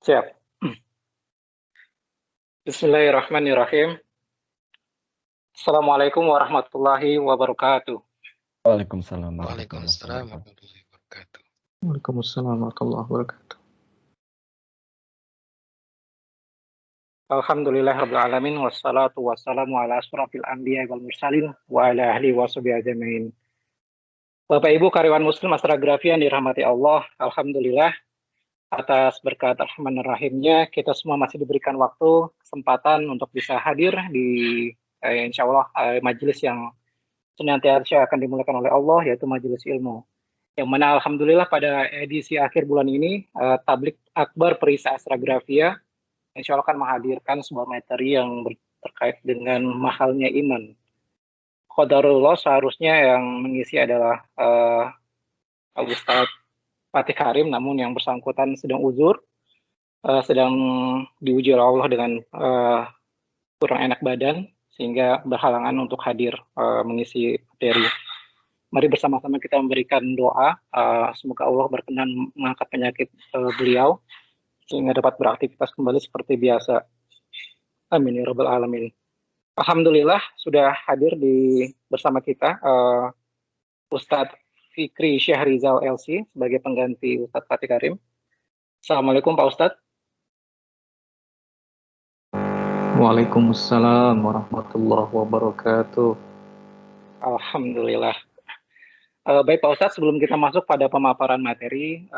Siap. Bismillahirrahmanirrahim. Assalamualaikum warahmatullahi wabarakatuh. Waalaikumsalam Waalaikumsalam warahmatullahi wabarakatuh. Waalaikumsalam warahmatullahi wabarakatuh. Alhamdulillahirabbil alamin wassalatu wassalamu ala asyrafil anbiya'i wal mursalin wa ala ahlihi washabihi ajmain. Bapak Ibu karyawan muslim Asragrafi yang dirahmati Allah, alhamdulillah atas berkat Rahmanir-Rahimnya kita semua masih diberikan waktu, kesempatan untuk bisa hadir di insya Allah majelis yang senantiasa akan dimulakan oleh Allah, yaitu majelis ilmu. Yang mana alhamdulillah pada edisi akhir bulan ini Tablik Akbar Perisa Asragrafia insya Allah akan menghadirkan sebuah materi yang terkait dengan mahalnya iman. Qadarullah seharusnya yang mengisi adalah Ustadz Fatih Karim, namun yang bersangkutan sedang uzur, sedang diuji oleh Allah dengan kurang enak badan, sehingga berhalangan untuk hadir mengisi materi. Mari bersama-sama kita memberikan doa, semoga Allah berkenan mengangkat penyakit beliau, sehingga dapat beraktivitas kembali seperti biasa. Amin ya rabbal alamin. Alhamdulillah sudah hadir bersama kita Ustadz Fikri Syahrizal LC sebagai pengganti Ustadz Fatih Karim. Assalamualaikum Pak Ustadz. Waalaikumsalam warahmatullahi wabarakatuh. Alhamdulillah. Baik Pak Ustadz, sebelum kita masuk pada pemaparan materi,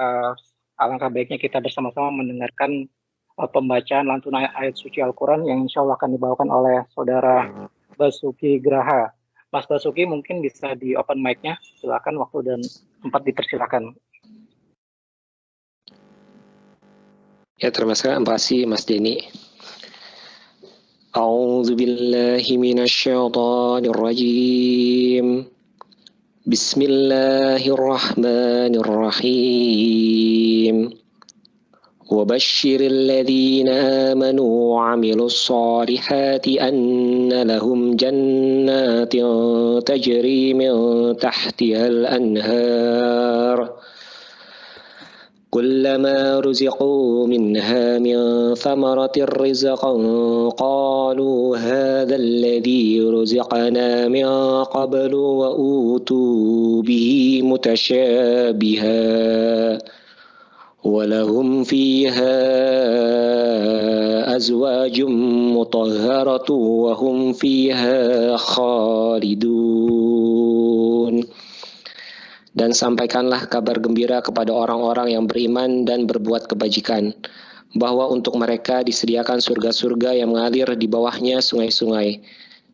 alangkah baiknya kita bersama-sama mendengarkan pembacaan lantunan ayat suci Al-Quran yang insya Allah akan dibawakan oleh Saudara Basuki Graha. Mas Basuki mungkin bisa di open mic-nya, silakan, waktu dan tempat dipersilakan. Ya, terima kasih Mas Denny. A'udzu billahi minasyaitonir rajim. Bismillahirrahmanirrahim. وبشر الذين آمنوا وعملوا الصالحات أن لهم جنات تجري من تحتها الأنهار كلما رزقوا منها من ثمرة رزقا قالوا هذا الذي رزقنا من قبل وأوتوا به متشابها ولهم فيها أزواج مطهرة وهم فيها خالدون. Dan sampaikanlah kabar gembira kepada orang-orang yang beriman dan berbuat kebajikan, bahwa untuk mereka disediakan surga-surga yang mengalir di bawahnya sungai-sungai.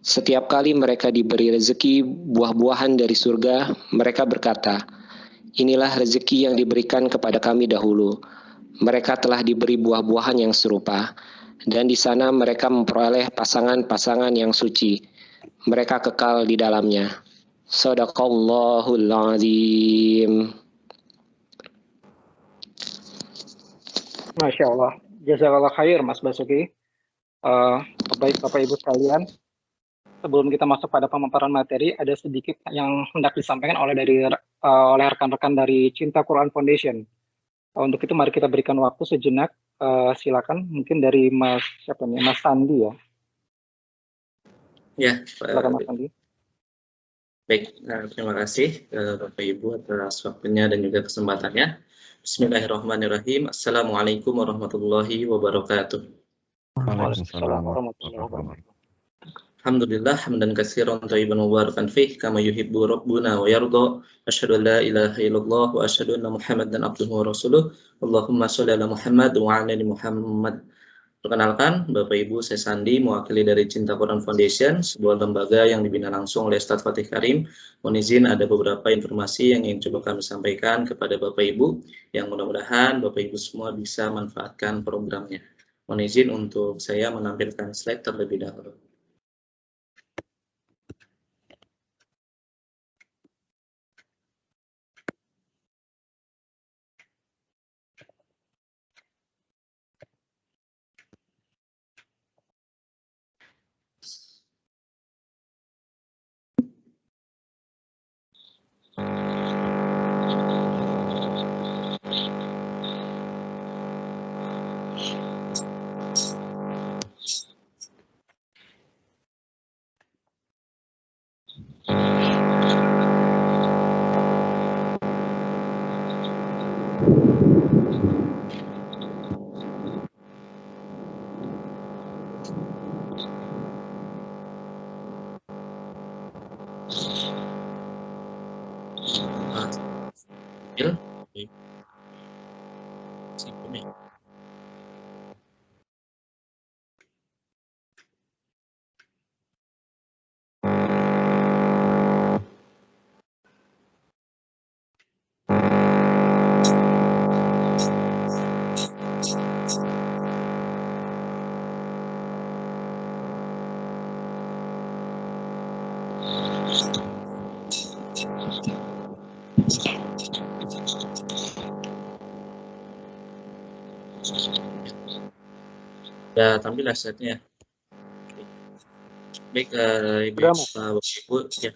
Setiap kali mereka diberi rezeki buah-buahan dari surga, mereka berkata, inilah rezeki yang diberikan kepada kami dahulu. Mereka telah diberi buah-buahan yang serupa, dan di sana mereka memperoleh pasangan-pasangan yang suci. Mereka kekal di dalamnya. Shadaqallahul azim. Masya Allah. Jazakallah khair Mas Basuki. Baik Bapak Ibu sekalian, sebelum kita masuk pada pemaparan materi, ada sedikit yang hendak disampaikan oleh rekan-rekan dari Cinta Quran Foundation. Untuk itu mari kita berikan waktu sejenak. Silakan, mungkin dari Mas Sandi ya. Ya, silakan Mas Sandi. Baik, terima kasih Bapak Ibu atas waktunya dan juga kesempatannya. Bismillahirrahmanirrahim. Assalamualaikum warahmatullahi wabarakatuh. Waalaikumsalam warahmatullahi wabarakatuh. Alhamdulillah hamdan katsiran thayyiban mubarakan fih kama yuhibbu rabbuna wa yarda. Asyhadu an la ilaha illallah wa asyhadu anna Muhammadan abduhu wa rasuluh. Allahumma shalli ala Muhammad wa ala ali Muhammad. Perkenalkan, Bapak Ibu, saya Sandi, mewakili dari Cinta Quran Foundation, sebuah lembaga yang dibina langsung oleh Ustadz Fatih Karim. Mohon izin ada beberapa informasi yang ingin coba kami sampaikan kepada Bapak Ibu, yang mudah-mudahan Bapak Ibu semua bisa manfaatkan programnya. Mohon izin untuk saya menampilkan slide terlebih dahulu. Ya, tampillah slide-nya.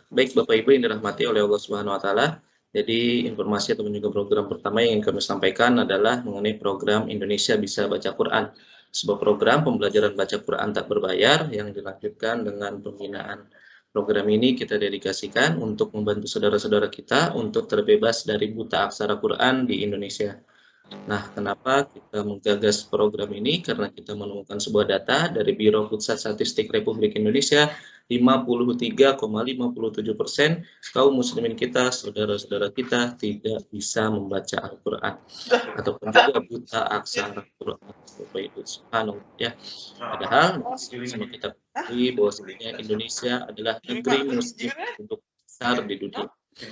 Baik, Bapak Ibu yang dirahmati oleh Allah Subhanahu wa taala. Jadi informasi atau juga program pertama yang ingin kami sampaikan adalah mengenai program Indonesia Bisa Baca Quran. Sebuah program pembelajaran baca Quran tak berbayar yang dilanjutkan dengan pembinaan. Program ini kita dedikasikan untuk membantu saudara-saudara kita untuk terbebas dari buta aksara Quran di Indonesia. Nah, kenapa kita menggagas program ini? Karena kita menemukan sebuah data dari Biro Pusat Statistik Republik Indonesia, 53,57% kaum muslimin kita, saudara-saudara kita tidak bisa membaca Al-Quran ataupun juga buta aksara Al-Quran. Bapak Ibu Subhanallah ya. Padahal sama kita ketahui bahwa sebenarnya Indonesia adalah negeri muslim untuk besar di dunia.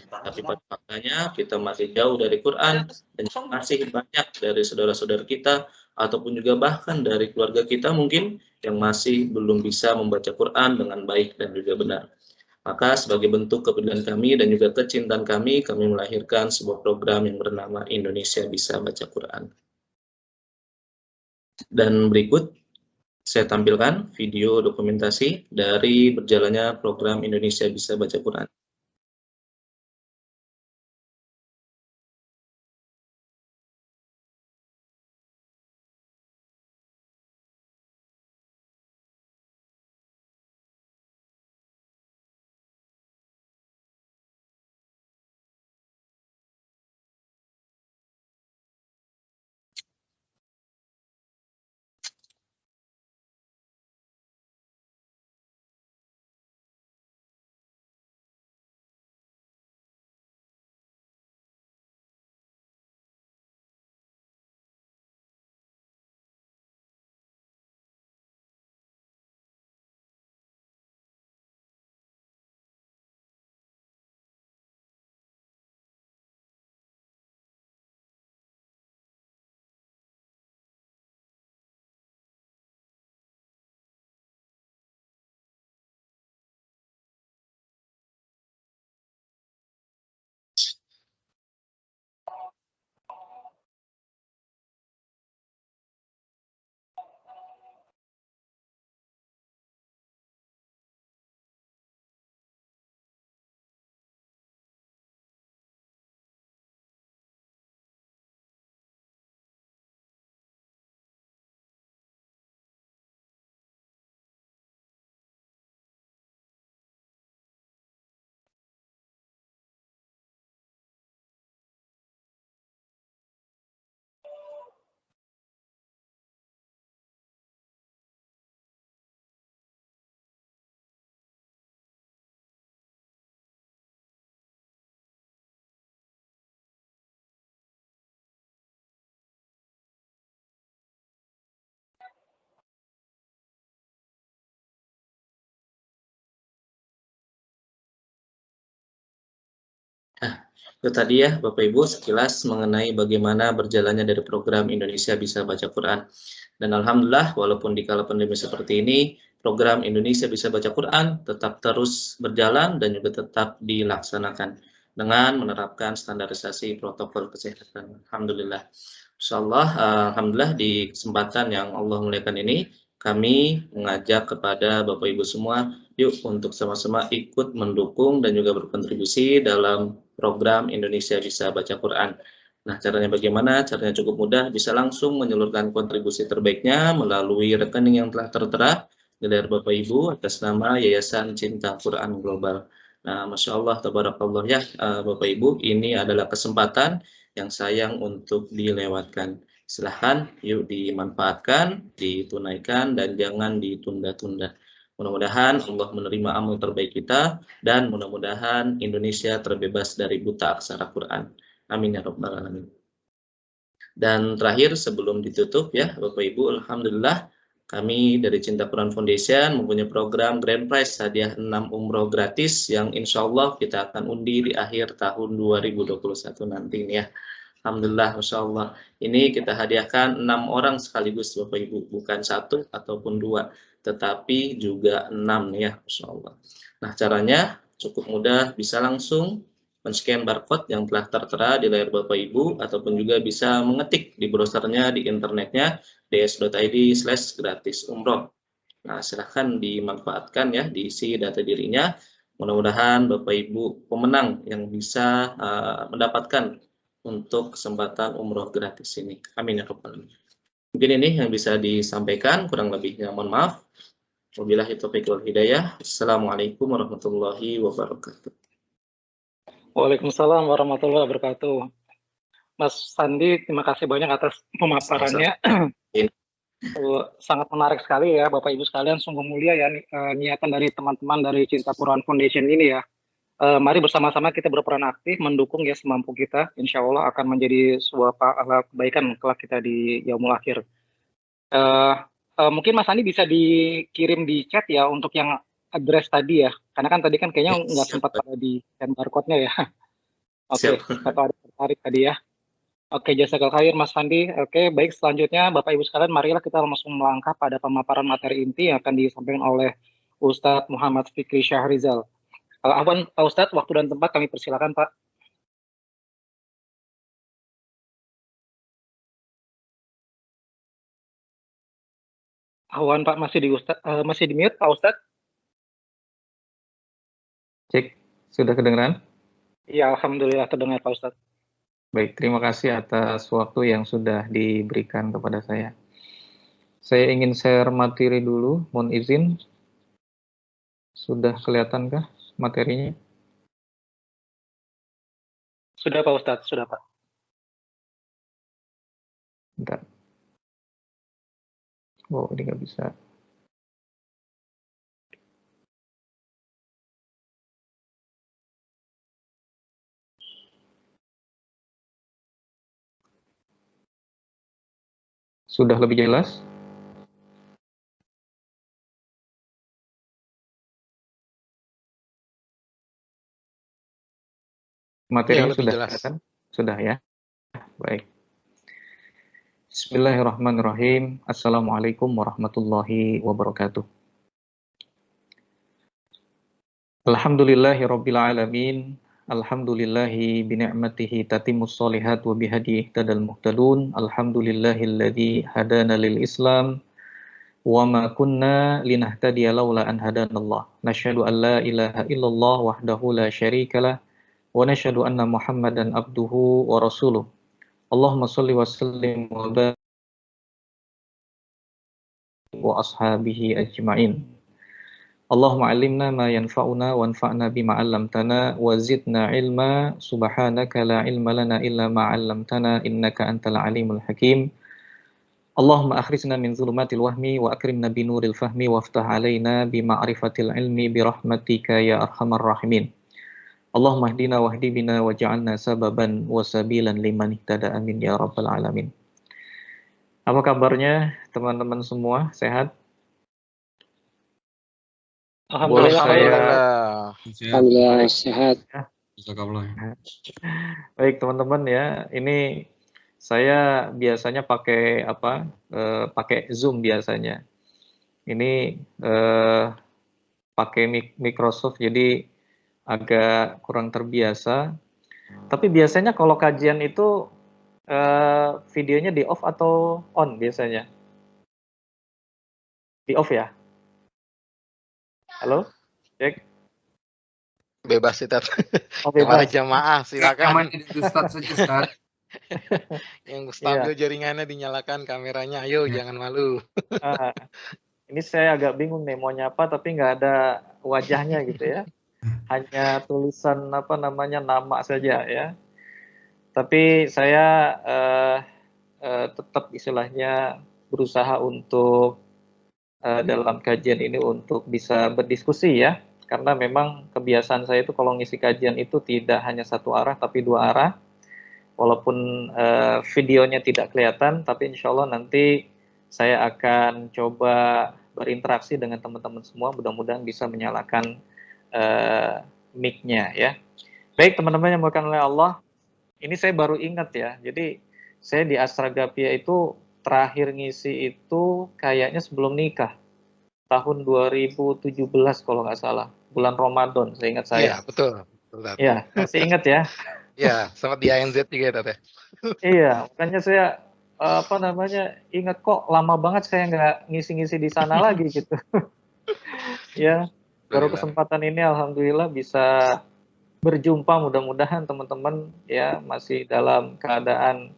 Tapi pada faktanya kita masih jauh dari Quran dan masih banyak dari saudara-saudara kita ataupun juga bahkan dari keluarga kita mungkin yang masih belum bisa membaca Quran dengan baik dan juga benar. Maka sebagai bentuk kepedulian kami dan juga kecintaan kami melahirkan sebuah program yang bernama Indonesia Bisa Baca Quran. Dan berikut saya tampilkan video dokumentasi dari berjalannya program Indonesia Bisa Baca Quran. Itu tadi ya Bapak Ibu sekilas mengenai bagaimana berjalannya dari program Indonesia Bisa Baca Quran. Dan alhamdulillah walaupun di kala pandemi seperti ini, program Indonesia Bisa Baca Quran tetap terus berjalan dan juga tetap dilaksanakan dengan menerapkan standarisasi protokol kesehatan. Alhamdulillah. Insyaallah, alhamdulillah di kesempatan yang Allah muliakan ini, kami mengajak kepada Bapak Ibu semua, yuk untuk sama-sama ikut mendukung dan juga berkontribusi dalam program Indonesia Bisa Baca Quran. Nah, caranya bagaimana? Caranya cukup mudah, bisa langsung menyalurkan kontribusi terbaiknya melalui rekening yang telah tertera di layar Bapak Ibu atas nama Yayasan Cinta Quran Global. Nah, Masya Allah, tabarakallah ya, Bapak Ibu, ini adalah kesempatan yang sayang untuk dilewatkan. Silahkan, yuk dimanfaatkan, ditunaikan, dan jangan ditunda-tunda. Mudah-mudahan Allah menerima amal terbaik kita, dan mudah-mudahan Indonesia terbebas dari buta aksara Quran. Amin ya rabbal alamin. Dan terakhir sebelum ditutup ya Bapak Ibu, alhamdulillah kami dari Cinta Quran Foundation mempunyai program Grand Prize hadiah 6 umroh gratis yang insya Allah kita akan undi di akhir tahun 2021 nanti nih ya. Alhamdulillah, Masya Allah. Ini kita hadiahkan 6 orang sekaligus Bapak Ibu, bukan 1 ataupun 2, tetapi juga 6 nih ya, Masya Allah. Nah caranya cukup mudah, bisa langsung men-scan barcode yang telah tertera di layar Bapak Ibu, ataupun juga bisa mengetik di browsernya di internetnya ds.id/gratis umroh. Nah, silahkan dimanfaatkan ya, diisi data dirinya. Mudah-mudahan Bapak Ibu pemenang yang bisa mendapatkan untuk kesempatan umroh gratis ini. Amin ya rabbal alamin. Mungkin ini yang bisa disampaikan, kurang lebihnya mohon maaf. Wabillahi taufiq wal hidayah. Assalamualaikum warahmatullahi wabarakatuh. Waalaikumsalam warahmatullahi wabarakatuh. Mas Sandi, terima kasih banyak atas pemaparannya. Sangat menarik sekali ya, Bapak Ibu sekalian. Sungguh mulia ya niatan dari teman-teman dari Cinta Quran Foundation ini ya. Mari bersama-sama kita berperan aktif, mendukung ya semampu kita. Insya Allah akan menjadi sebuah kebaikan kelak kita di yaumul akhir. Mungkin Mas Sandi bisa dikirim di chat ya untuk yang address tadi ya, karena kan tadi kan kayaknya nggak sempat pada di scan barcode-nya ya. Oke, atau ada tertarik tadi ya. Oke, jazakallahu khair Mas Sandi. Oke, baik, selanjutnya Bapak Ibu sekalian, marilah kita langsung melangkah pada pemaparan materi inti yang akan disampaikan oleh Ustadz Muhammad Fikri Syahrizal. Afwan Pak Ustadz, waktu dan tempat kami persilakan Pak. Afwan Pak, masih di mute Pak Ustadz? Cek, sudah kedengeran? Iya, alhamdulillah terdengar Pak Ustadz. Baik, terima kasih atas waktu yang sudah diberikan kepada saya. Saya ingin share materi dulu, mohon izin. Sudah kelihatankah materinya? Sudah Pak Ustadz, sudah Pak. Bentar. Oh, ini nggak bisa. Sudah lebih jelas? Materinya sudah kelihatan? Sudah ya? Baik. Bismillahirrahmanirrahim. Assalamualaikum warahmatullahi wabarakatuh. Alhamdulillahirabbil alamin. Alhamdulillahi bini'matihi tatimmus sholihat wa bihadihi ihtadal muhtadun. Alhamdulillahilladzi hadana lil Islam wa ma kunna linahtadiya laula an hadanallah. Nasyhadu an la ilaha illallah wahdahu la syarikalah wa nasyhadu anna Muhammadan abduhu wa rasuluh. Allahumma shalli wa sallim wa barik wa ashabihi ajma'in. Allahumma alimna ma yanfa'una wanfa'na bima 'allamtana wa zidna ilma subhanaka la ilma lana illa ma 'allamtana innaka antal alimul hakim. Allahumma akhrijna min zulumatil wahmi wa akrimna bi nuril fahmi waftah 'alaina bi ma'rifatil ilmi bi rahmatika ya arhamar rahimin. Allahumma hdina wahdi bina waj'alna sababan wa sabilan liman ihtada amin ya rabbal alamin. Apa kabarnya teman-teman semua? Sehat? Alhamdulillah. Alhamdulillah sehat. Baik teman-teman ya, ini saya biasanya pakai pakai Zoom biasanya. Ini pakai Microsoft jadi agak kurang terbiasa. Tapi biasanya kalau kajian itu videonya di off atau on biasanya? Di off ya? Halo, cek. Bebas Ustaz. Oh, bebas. Kepada jamaah silakan. Ustaz saja Ustaz. Yang Iya. stabil jaringannya dinyalakan kameranya, ayo jangan malu. Ini saya agak bingung nih mau nyapa tapi nggak ada wajahnya gitu ya. Hanya tulisan apa namanya nama saja ya. Tapi saya tetap istilahnya berusaha untuk dalam kajian ini untuk bisa berdiskusi ya. Karena memang kebiasaan saya itu kalau ngisi kajian itu tidak hanya satu arah tapi dua arah. Walaupun videonya tidak kelihatan, tapi insya Allah nanti saya akan coba berinteraksi dengan teman-teman semua. Mudah-mudahan bisa menyalakan mic-nya ya. Baik teman-teman yang dimuliakan oleh Allah, ini saya baru ingat ya. Jadi saya di Astragapia itu terakhir ngisi itu kayaknya sebelum nikah. Tahun 2017 kalau nggak salah. Bulan Ramadan, saya ingat saya. Iya, betul. Iya, masih ingat ya. Ya, sempat di ANZ juga ya, Tete. Iya, makanya saya apa namanya ingat kok lama banget saya nggak ngisi-ngisi di sana lagi gitu. Ya, baru kesempatan ini alhamdulillah bisa berjumpa, mudah-mudahan teman-teman ya masih dalam keadaan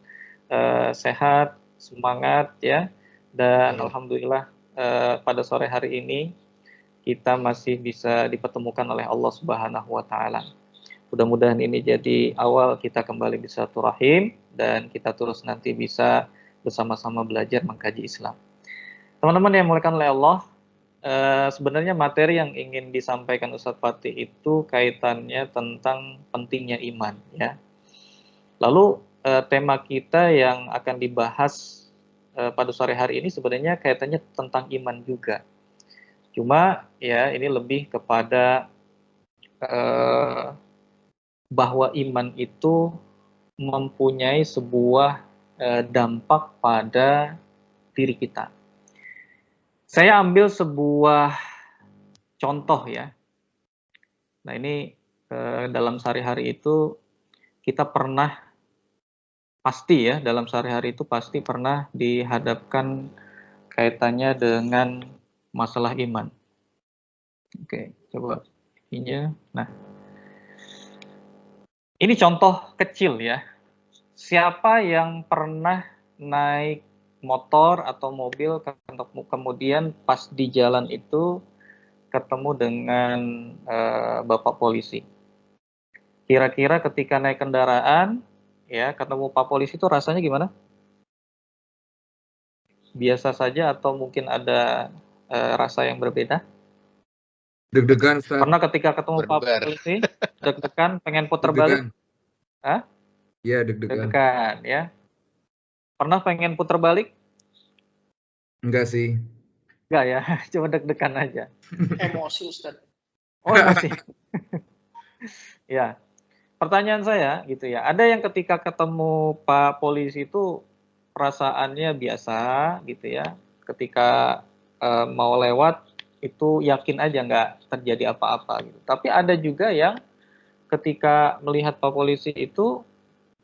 sehat, semangat ya, dan alhamdulillah pada sore hari ini kita masih bisa dipertemukan oleh Allah Subhanahu wa taala. Mudah-mudahan ini jadi awal kita kembali bisa turahim dan kita terus nanti bisa bersama-sama belajar mengkaji Islam. Teman-teman yang dimuliakan oleh Allah, sebenarnya materi yang ingin disampaikan Ustadz Fatih itu kaitannya tentang pentingnya iman ya. Lalu tema kita yang akan dibahas pada sore hari ini sebenarnya kaitannya tentang iman juga. Cuma ya ini lebih kepada bahwa iman itu mempunyai sebuah dampak pada diri kita. Saya ambil sebuah contoh ya. Nah ini dalam sehari-hari itu kita pernah pasti ya dalam sehari-hari itu pasti pernah dihadapkan kaitannya dengan masalah iman. Oke, coba ini. Nah, ini contoh kecil ya. Siapa yang pernah naik motor atau mobil kemudian pas di jalan itu ketemu dengan Bapak polisi? Kira-kira ketika naik kendaraan ya ketemu Pak polisi itu rasanya gimana? Biasa saja atau mungkin ada rasa yang berbeda? Deg-degan, Ustaz. Pernah ketika ketemu Pak polisi deg-degan pengen putar balik? Hah? Iya, deg-degan. Deg-degan ya. Pernah pengen putar balik? Enggak sih. Enggak ya, cuma deg-degan aja. Emosi, Ustaz. Oh, emosi. Ya. Pertanyaan saya gitu ya, ada yang ketika ketemu Pak polisi itu perasaannya biasa gitu ya, ketika mau lewat itu yakin aja nggak terjadi apa-apa gitu. Tapi ada juga yang ketika melihat Pak polisi itu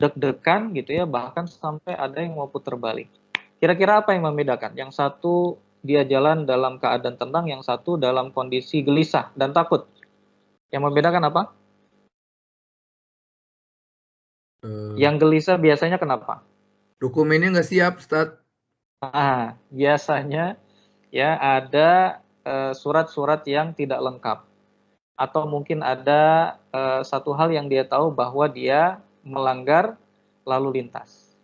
deg-degan gitu ya, bahkan sampai ada yang mau putar balik. Kira-kira apa yang membedakan? Yang satu dia jalan dalam keadaan tenang, yang satu dalam kondisi gelisah dan takut. Yang membedakan apa? Yang gelisah biasanya kenapa? Dokumennya nggak siap, Ustaz. Biasanya ya ada surat-surat yang tidak lengkap. Atau mungkin ada satu hal yang dia tahu bahwa dia melanggar lalu lintas.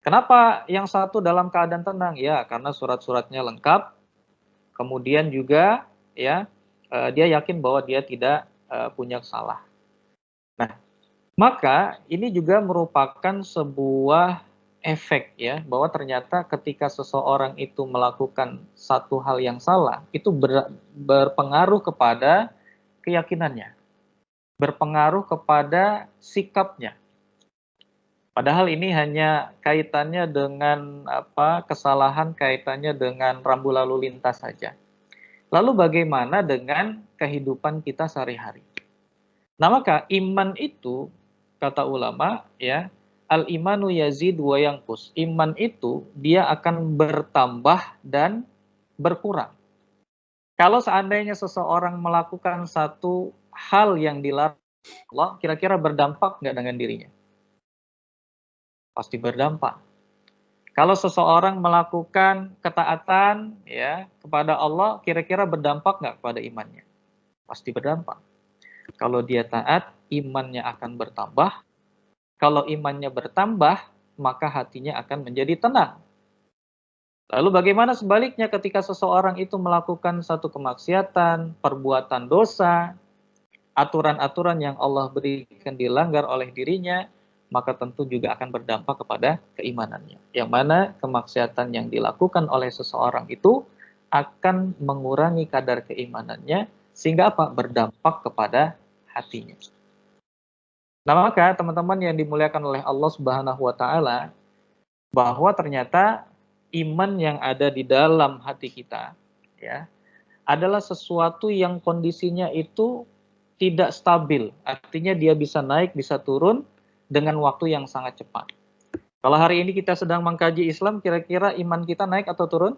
Kenapa yang satu dalam keadaan tenang? Ya, karena surat-suratnya lengkap. Kemudian juga ya dia yakin bahwa dia tidak punya salah. Nah, maka ini juga merupakan sebuah efek ya, bahwa ternyata ketika seseorang itu melakukan satu hal yang salah, itu berpengaruh kepada keyakinannya, berpengaruh kepada sikapnya. Padahal ini hanya kaitannya dengan kesalahan kaitannya dengan rambu lalu lintas saja. Lalu bagaimana dengan kehidupan kita sehari-hari? Nah, maka iman itu kata ulama ya, al-imanu yazid wa yanqus. Iman itu dia akan bertambah dan berkurang. Kalau seandainya seseorang melakukan satu hal yang dilarang Allah, kira-kira berdampak nggak dengan dirinya? Pasti berdampak. Kalau seseorang melakukan ketaatan ya kepada Allah, kira-kira berdampak nggak kepada imannya? Pasti berdampak. Kalau dia taat, imannya akan bertambah. Kalau imannya bertambah, maka hatinya akan menjadi tenang. Lalu bagaimana sebaliknya ketika seseorang itu melakukan satu kemaksiatan, perbuatan dosa, aturan-aturan yang Allah berikan dilanggar oleh dirinya, maka tentu juga akan berdampak kepada keimanannya. Yang mana kemaksiatan yang dilakukan oleh seseorang itu akan mengurangi kadar keimanannya, sehingga apa? Berdampak kepada hatinya. Nah, maka teman-teman yang dimuliakan oleh Allah Subhanahu wa taala, bahwa ternyata iman yang ada di dalam hati kita ya adalah sesuatu yang kondisinya itu tidak stabil. Artinya dia bisa naik, bisa turun dengan waktu yang sangat cepat. Kalau hari ini kita sedang mengkaji Islam, kira-kira iman kita naik atau turun?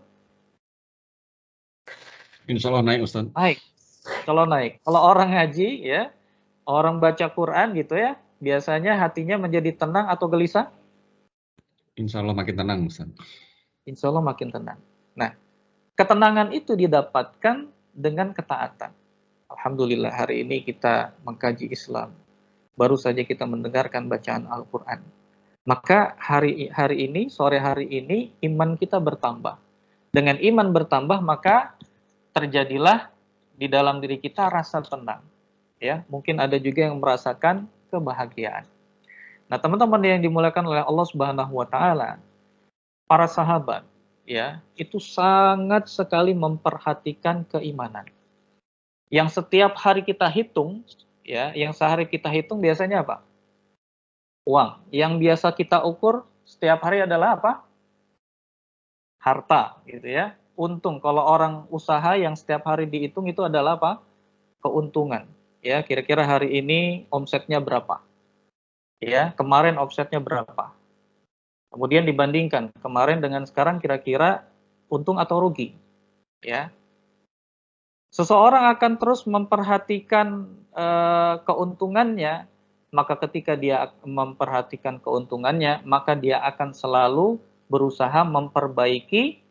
Insya Allah naik, Ustaz. Naik. Kalau naik. Kalau orang ngaji ya, orang baca Quran gitu ya, biasanya hatinya menjadi tenang atau gelisah? Insya Allah makin tenang, Ustaz. Insya Allah makin tenang. Nah, ketenangan itu didapatkan dengan ketaatan. Alhamdulillah hari ini kita mengkaji Islam. Baru saja kita mendengarkan bacaan Al-Quran. Maka hari ini, sore hari ini, iman kita bertambah. Dengan iman bertambah, maka terjadilah di dalam diri kita rasa tenang. Ya, mungkin ada juga yang merasakan kebahagiaan. Nah, teman-teman yang dimuliakan oleh Allah Subhanahu wa taala, para sahabat ya, itu sangat sekali memperhatikan keimanan. Yang setiap hari kita hitung, ya, yang sehari kita hitung biasanya apa? Uang. Yang biasa kita ukur setiap hari adalah apa? Harta, gitu ya. Untung. Kalau orang usaha yang setiap hari dihitung itu adalah apa? Keuntungan. Ya, kira-kira hari ini omsetnya berapa? Ya, kemarin omsetnya berapa? Kemudian dibandingkan kemarin dengan sekarang kira-kira untung atau rugi, ya. Seseorang akan terus memperhatikan keuntungannya, maka ketika dia memperhatikan keuntungannya, maka dia akan selalu berusaha memperbaiki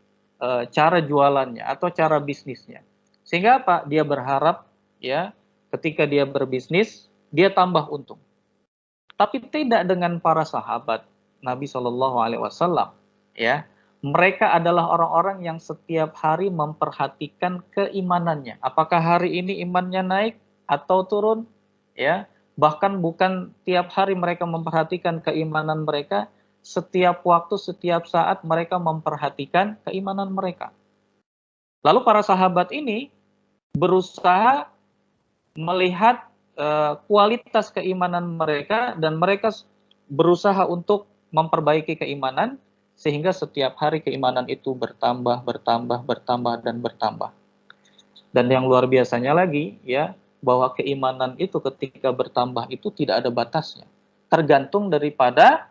cara jualannya atau cara bisnisnya. Sehingga apa? Dia berharap ya, ketika dia berbisnis, dia tambah untung. Tapi tidak dengan para sahabat Nabi Shallallahu Alaihi Wasallam, ya. Mereka adalah orang-orang yang setiap hari memperhatikan keimanannya. Apakah hari ini imannya naik atau turun? Ya, bahkan bukan tiap hari mereka memperhatikan keimanan mereka, setiap waktu, setiap saat mereka memperhatikan keimanan mereka. Lalu para sahabat ini berusaha melihat kualitas keimanan mereka dan mereka berusaha untuk memperbaiki keimanan sehingga setiap hari keimanan itu bertambah dan bertambah. Dan yang luar biasanya lagi ya, bahwa keimanan itu ketika bertambah itu tidak ada batasnya. Tergantung daripada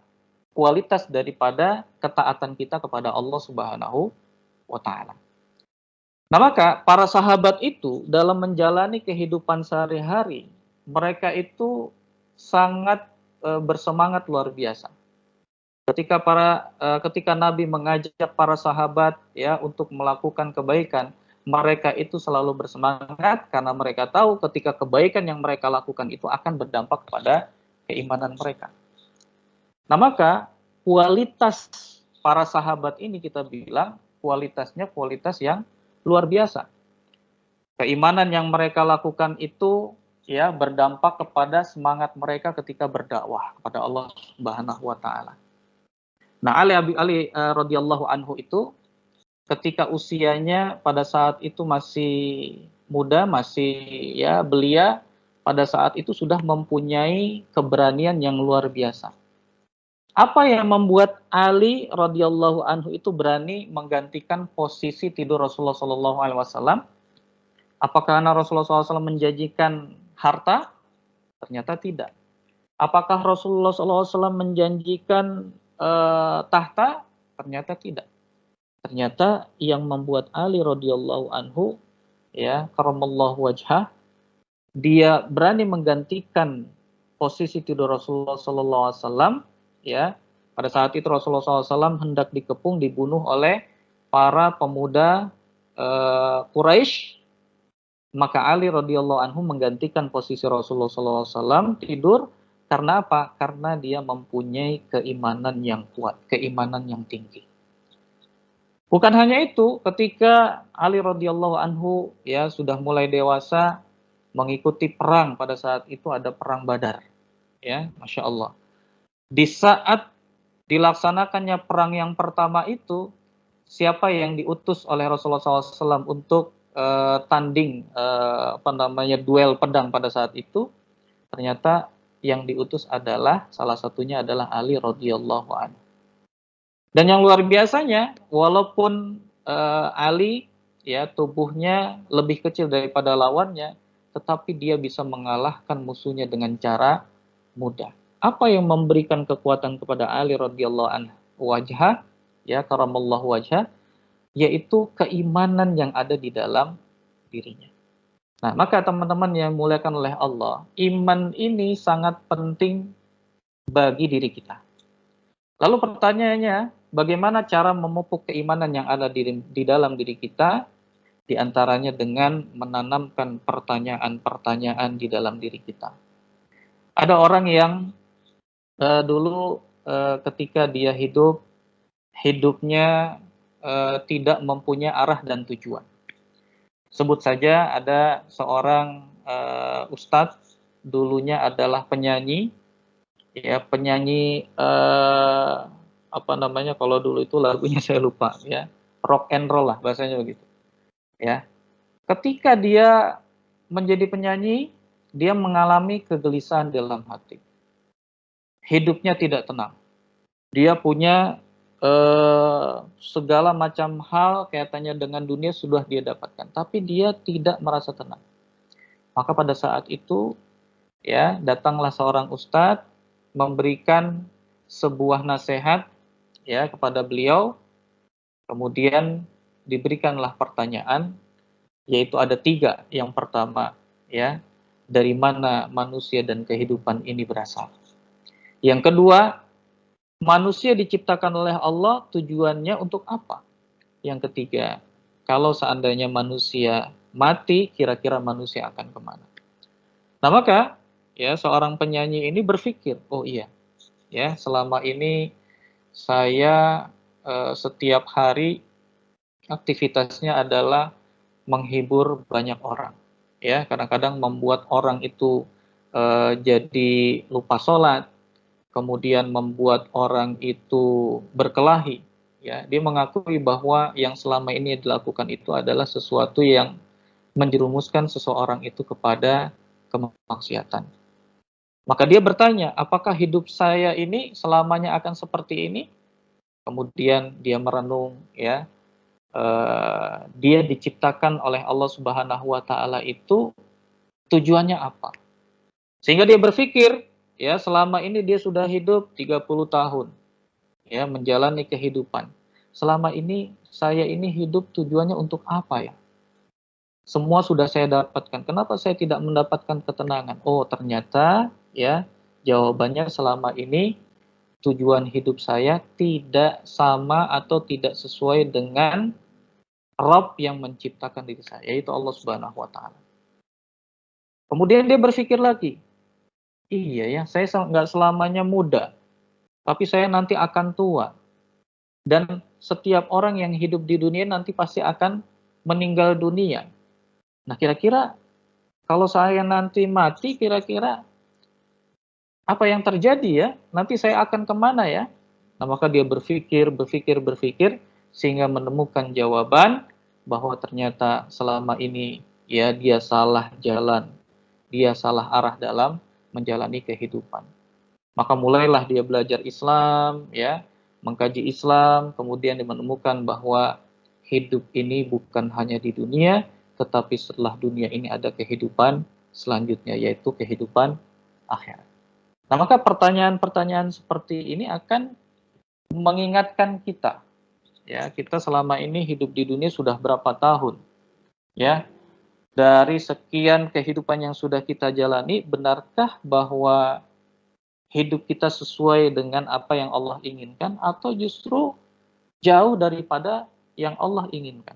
kualitas daripada ketaatan kita kepada Allah Subhanahu wa taala. Nah, maka para sahabat itu dalam menjalani kehidupan sehari-hari, mereka itu sangat bersemangat luar biasa. Ketika Nabi mengajak para sahabat ya untuk melakukan kebaikan, mereka itu selalu bersemangat karena mereka tahu ketika kebaikan yang mereka lakukan itu akan berdampak pada keimanan mereka. Nah, maka kualitas para sahabat ini kita bilang kualitasnya kualitas yang luar biasa. Keimanan yang mereka lakukan itu ya berdampak kepada semangat mereka ketika berdakwah kepada Allah Subhanahu wa taala. Nah, Ali radhiyallahu anhu itu ketika usianya pada saat itu masih muda, masih ya belia, pada saat itu sudah mempunyai keberanian yang luar biasa. Apa yang membuat Ali radhiyallahu anhu itu berani menggantikan posisi tidur Rasulullah sallallahu alaihi wasallam? Apakah karena Rasulullah SAW menjanjikan harta? Ternyata tidak. Apakah Rasulullah SAW menjanjikan tahta? Ternyata tidak. Ternyata yang membuat Ali radhiyallahu anhu ya karamallahu wajhah, dia berani menggantikan posisi tidur Rasulullah sallallahu alaihi wasallam ya Pada saat itu Rasulullah SAW hendak dikepung, dibunuh oleh para pemuda Quraisy. Maka Ali radhiyallahu anhu menggantikan posisi Rasulullah SAW tidur. Karena apa? Karena dia mempunyai keimanan yang kuat, keimanan yang tinggi. Bukan hanya itu, ketika Ali radhiyallahu anhu ya sudah mulai dewasa, mengikuti perang, pada saat itu ada perang Badar, ya, masya Allah. Di saat dilaksanakannya perang yang pertama itu, siapa yang diutus oleh Rasulullah SAW untuk tanding duel pedang pada saat itu? Ternyata yang diutus adalah salah satunya adalah Ali radhiyallahu anhu. Dan yang luar biasanya, walaupun Ali ya tubuhnya lebih kecil daripada lawannya, tetapi dia bisa mengalahkan musuhnya dengan cara mudah. Apa yang memberikan kekuatan kepada Ali radhiyallahu anhu? Wajah, ya karamallahu wajah, yaitu keimanan yang ada di dalam dirinya. Nah, maka teman-teman yang dimuliakan oleh Allah, iman ini sangat penting bagi diri kita. Lalu pertanyaannya, bagaimana cara memupuk keimanan yang ada di dalam diri kita? Di antaranya dengan menanamkan pertanyaan-pertanyaan di dalam diri kita. Ada orang yang dulu ketika dia hidupnya tidak mempunyai arah dan tujuan. Sebut saja ada seorang ustadz, dulunya adalah penyanyi, ya penyanyi kalau dulu itu lagunya saya lupa, ya rock and roll lah bahasanya begitu, ya. Ketika dia menjadi penyanyi, dia mengalami kegelisahan dalam hati, hidupnya tidak tenang, dia punya segala macam hal kaitannya dengan dunia sudah dia dapatkan, tapi dia tidak merasa tenang. Maka pada saat itu, ya datanglah seorang ustadz memberikan sebuah nasihat ya kepada beliau. Kemudian diberikanlah pertanyaan, yaitu ada 3. Yang pertama, ya, dari mana manusia dan kehidupan ini berasal. Yang kedua, manusia diciptakan oleh Allah, tujuannya untuk apa? Yang ketiga, kalau seandainya manusia mati, kira-kira manusia akan kemana? Nah maka, ya seorang penyanyi ini berpikir, oh iya, ya selama ini saya setiap hari aktivitasnya adalah menghibur banyak orang, ya kadang-kadang membuat orang itu jadi lupa sholat, kemudian membuat orang itu berkelahi, ya dia mengakui bahwa yang selama ini dilakukan itu adalah sesuatu yang menjerumuskan seseorang itu kepada kemaksiatan. Maka dia bertanya, apakah hidup saya ini selamanya akan seperti ini? Kemudian dia merenung, ya dia diciptakan oleh Allah Subhanahu wa Ta'ala itu tujuannya apa? Sehingga dia berpikir, ya selama ini dia sudah hidup 30 tahun, ya menjalani kehidupan. Selama ini saya ini hidup tujuannya untuk apa ya? Semua sudah saya dapatkan. Kenapa saya tidak mendapatkan ketenangan? Oh, ternyata ya jawabannya selama ini tujuan hidup saya tidak sama atau tidak sesuai dengan Rabb yang menciptakan diri saya, yaitu Allah Subhanahu wa Ta'ala. Kemudian dia berpikir lagi, iya ya, saya nggak selamanya muda, tapi saya nanti akan tua. Dan setiap orang yang hidup di dunia nanti pasti akan meninggal dunia. Nah kira-kira kalau saya nanti mati, kira-kira apa yang terjadi ya? Nanti saya akan kemana ya? Nah maka dia berpikir, sehingga menemukan jawaban bahwa ternyata selama ini ya dia salah jalan, dia salah arah dalam menjalani kehidupan. Maka mulailah dia belajar Islam, ya mengkaji Islam, kemudian dia menemukan bahwa hidup ini bukan hanya di dunia, tetapi setelah dunia ini ada kehidupan selanjutnya, yaitu kehidupan akhirat. Nah, maka pertanyaan-pertanyaan seperti ini akan mengingatkan kita, ya kita selama ini hidup di dunia sudah berapa tahun, ya dari sekian kehidupan yang sudah kita jalani, benarkah bahwa hidup kita sesuai dengan apa yang Allah inginkan, atau justru jauh daripada yang Allah inginkan.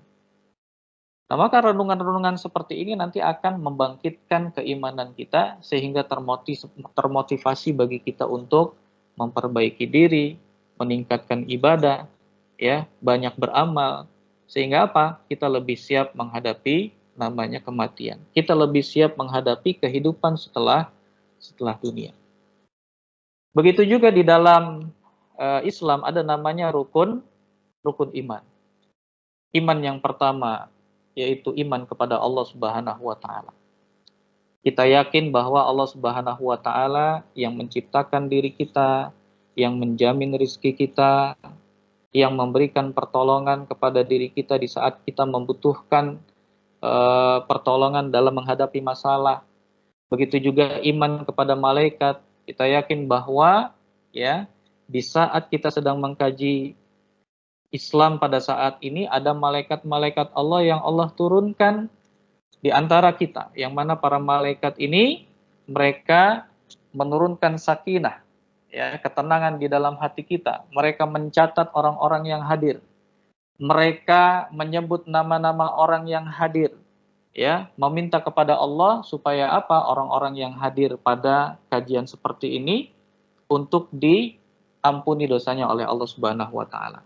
Nah, maka renungan-renungan seperti ini nanti akan membangkitkan keimanan kita sehingga termotivasi bagi kita untuk memperbaiki diri, meningkatkan ibadah, ya, banyak beramal, sehingga apa? Kita lebih siap menghadapi namanya kematian. Kita lebih siap menghadapi kehidupan setelah dunia. Begitu juga di dalam Islam ada namanya rukun iman. Iman yang pertama yaitu iman kepada Allah Subhanahu wa taala. Kita yakin bahwa Allah Subhanahu wa taala yang menciptakan diri kita, yang menjamin rezeki kita, yang memberikan pertolongan kepada diri kita di saat kita membutuhkan pertolongan dalam menghadapi masalah. Begitu juga iman kepada malaikat. Kita yakin bahwa ya di saat kita sedang mengkaji Islam pada saat ini ada malaikat-malaikat Allah yang Allah turunkan di antara kita, yang mana para malaikat ini mereka menurunkan sakinah, ya, ketenangan di dalam hati kita. Mereka mencatat orang-orang yang hadir. Mereka menyebut nama-nama orang yang hadir, ya, meminta kepada Allah supaya apa? Orang-orang yang hadir pada kajian seperti ini untuk diampuni dosanya oleh Allah Subhanahu wa taala.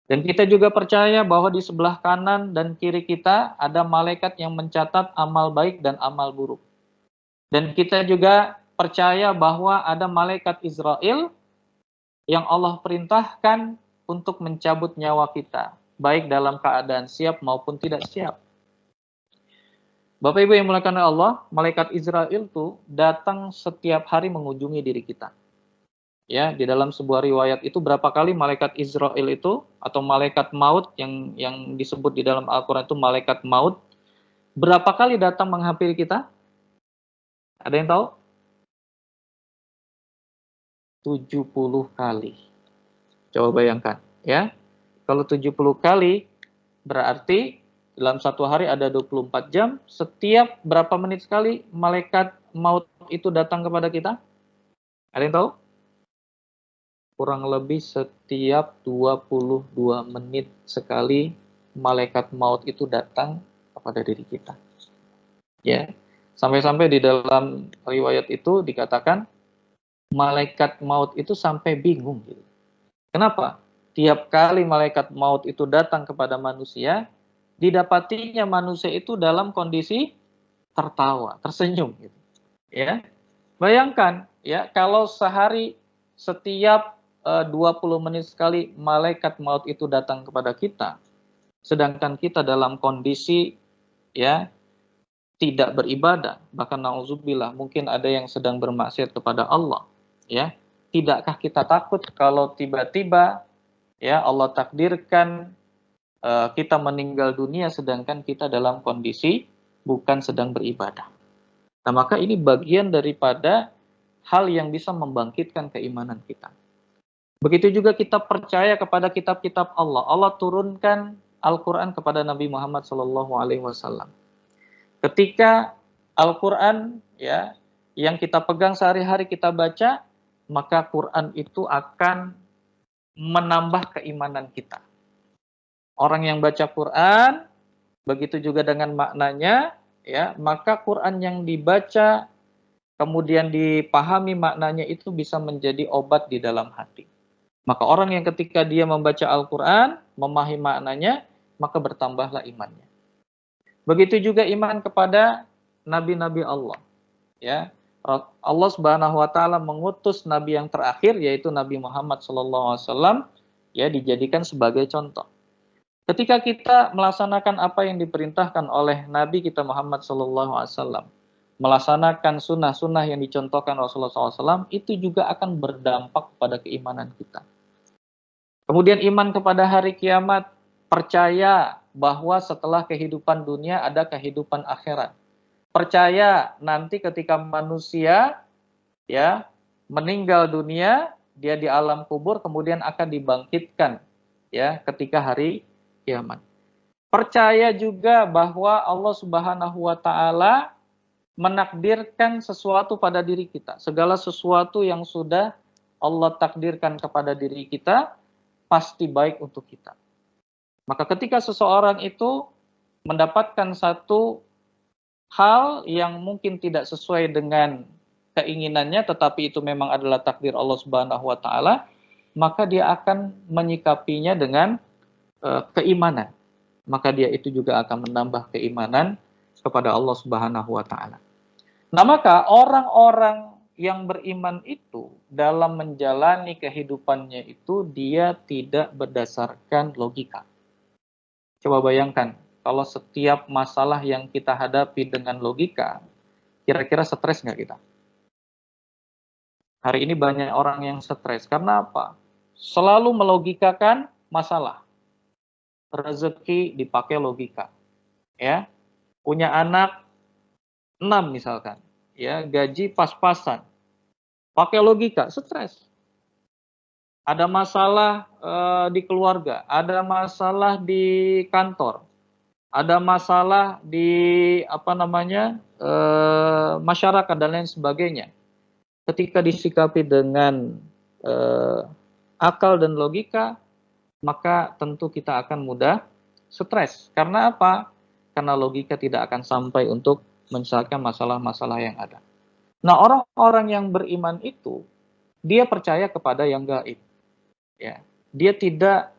Dan kita juga percaya bahwa di sebelah kanan dan kiri kita ada malaikat yang mencatat amal baik dan amal buruk. Dan kita juga percaya bahwa ada malaikat Israel yang Allah perintahkan untuk mencabut nyawa kita, baik dalam keadaan siap maupun tidak siap. Bapak Ibu yang dimuliakan oleh Allah, malaikat Israel itu datang setiap hari mengunjungi diri kita. Ya, di dalam sebuah riwayat itu berapa kali malaikat Israel itu atau malaikat maut yang disebut di dalam Al-Qur'an itu malaikat maut berapa kali datang menghampiri kita? Ada yang tahu? 70 kali. Coba bayangkan, ya. Kalau 70 kali berarti dalam satu hari ada 24 jam, setiap berapa menit sekali malaikat maut itu datang kepada kita? Ada yang tahu? Kurang lebih setiap 22 menit sekali malaikat maut itu datang kepada diri kita. Ya. Sampai-sampai di dalam riwayat itu dikatakan malaikat maut itu sampai bingung gitu. Kenapa? Tiap kali malaikat maut itu datang kepada manusia, didapatinya manusia itu dalam kondisi tertawa, tersenyum gitu. Ya. Bayangkan ya, kalau sehari setiap 20 menit sekali malaikat maut itu datang kepada kita, sedangkan kita dalam kondisi ya tidak beribadah, bahkan nauzubillah mungkin ada yang sedang bermaksiat kepada Allah, ya. Tidakkah kita takut kalau tiba-tiba ya Allah takdirkan kita meninggal dunia sedangkan kita dalam kondisi bukan sedang beribadah. Nah, maka ini bagian daripada hal yang bisa membangkitkan keimanan kita. Begitu juga kita percaya kepada kitab-kitab Allah. Allah turunkan Al-Quran kepada Nabi Muhammad SAW. Ketika Al-Quran ya yang kita pegang sehari-hari kita baca, maka Quran itu akan menambah keimanan kita. Orang yang baca Quran, begitu juga dengan maknanya, ya, maka Quran yang dibaca kemudian dipahami maknanya itu bisa menjadi obat di dalam hati. Maka orang yang ketika dia membaca Al-Quran, memahami maknanya, maka bertambahlah imannya. Begitu juga iman kepada nabi-nabi Allah. Ya, Allah Subhanahu wa taala mengutus nabi yang terakhir yaitu Nabi Muhammad SAW ya dijadikan sebagai contoh. Ketika kita melaksanakan apa yang diperintahkan oleh Nabi kita Muhammad SAW, melaksanakan sunnah-sunnah yang dicontohkan Rasulullah SAW, itu juga akan berdampak pada keimanan kita. Kemudian iman kepada hari kiamat, percaya bahwa setelah kehidupan dunia ada kehidupan akhirat. Percaya nanti ketika manusia ya meninggal dunia, dia di alam kubur kemudian akan dibangkitkan ya ketika hari kiamat. Percaya juga bahwa Allah Subhanahu wa taala menakdirkan sesuatu pada diri kita. Segala sesuatu yang sudah Allah takdirkan kepada diri kita pasti baik untuk kita. Maka ketika seseorang itu mendapatkan satu hal yang mungkin tidak sesuai dengan keinginannya, tetapi itu memang adalah takdir Allah Subhanahu wa taala, maka dia akan menyikapinya dengan keimanan. Maka dia itu juga akan menambah keimanan kepada Allah Subhanahu wa taala. Nah, maka orang-orang yang beriman itu dalam menjalani kehidupannya itu dia tidak berdasarkan logika. Coba bayangkan, kalau setiap masalah yang kita hadapi dengan logika, kira-kira stres nggak kita? Hari ini banyak orang yang stres. Karena apa? Selalu melogikakan masalah. Rezeki dipakai logika. Ya, punya anak 6 misalkan. Ya, gaji pas-pasan. Pakai logika, stres. Ada masalah di keluarga, ada masalah di kantor, ada masalah di masyarakat dan lain sebagainya. Ketika disikapi dengan akal dan logika, maka tentu kita akan mudah stres. Karena apa? Karena logika tidak akan sampai untuk menyelesaikan masalah-masalah yang ada. Nah, orang-orang yang beriman itu, dia percaya kepada yang gaib. Ya, dia tidak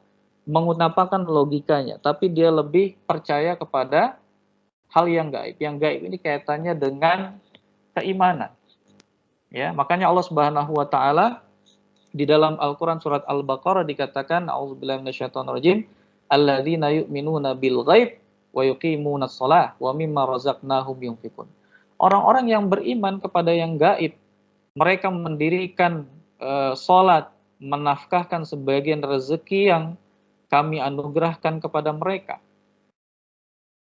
menggunakan logikanya, tapi dia lebih percaya kepada hal yang gaib. Yang gaib ini kaitannya dengan keimanan. Ya, makanya Allah Subhanahu wa taala di dalam Al-Qur'an surat Al-Baqarah dikatakan a'udzubillahi minasyaitonirrajim, alladzina yu'minuna bil ghaib wa yuqimunas shalah wa mimma razaqnahum yunfiqun. Orang-orang yang beriman kepada yang gaib, mereka mendirikan salat, menafkahkan sebagian rezeki yang kami anugerahkan kepada mereka.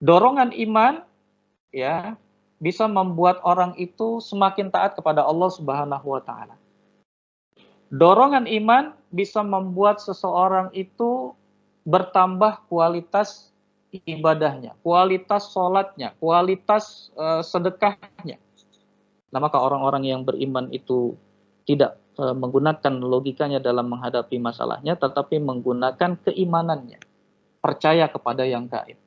Dorongan iman ya bisa membuat orang itu semakin taat kepada Allah Subhanahu wa taala. Dorongan iman bisa membuat seseorang itu bertambah kualitas ibadahnya, kualitas sholatnya, kualitas sedekahnya. Nah, maka orang-orang yang beriman itu tidak menggunakan logikanya dalam menghadapi masalahnya, tetapi menggunakan keimanannya, percaya kepada yang gaib.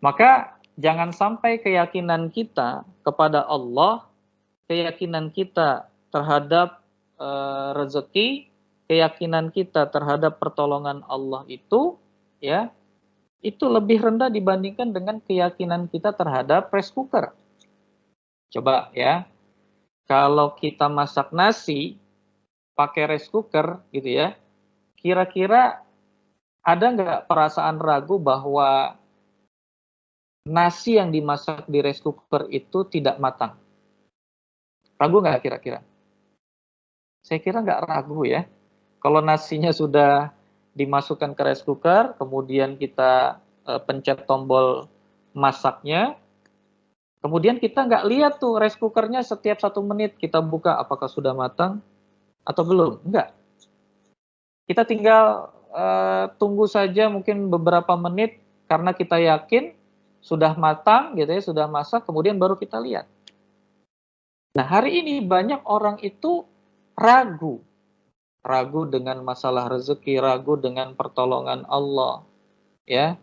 Maka jangan sampai keyakinan kita kepada Allah, keyakinan kita terhadap rezeki, keyakinan kita terhadap pertolongan Allah itu, ya, itu lebih rendah dibandingkan dengan keyakinan kita terhadap rice cooker. Coba ya, kalau kita masak nasi pakai rice cooker gitu ya, kira-kira ada nggak perasaan ragu bahwa nasi yang dimasak di rice cooker itu tidak matang? Ragu nggak kira-kira? Saya kira nggak ragu ya. Kalau nasinya sudah dimasukkan ke rice cooker, kemudian kita pencet tombol masaknya, kemudian kita nggak lihat tuh rice cookernya setiap 1 menit kita buka apakah sudah matang atau belum. Enggak. Kita tinggal tunggu saja mungkin beberapa menit karena kita yakin sudah matang gitu ya, sudah masak, kemudian baru kita lihat. Nah, hari ini banyak orang itu ragu dengan masalah rezeki, ragu dengan pertolongan Allah, ya,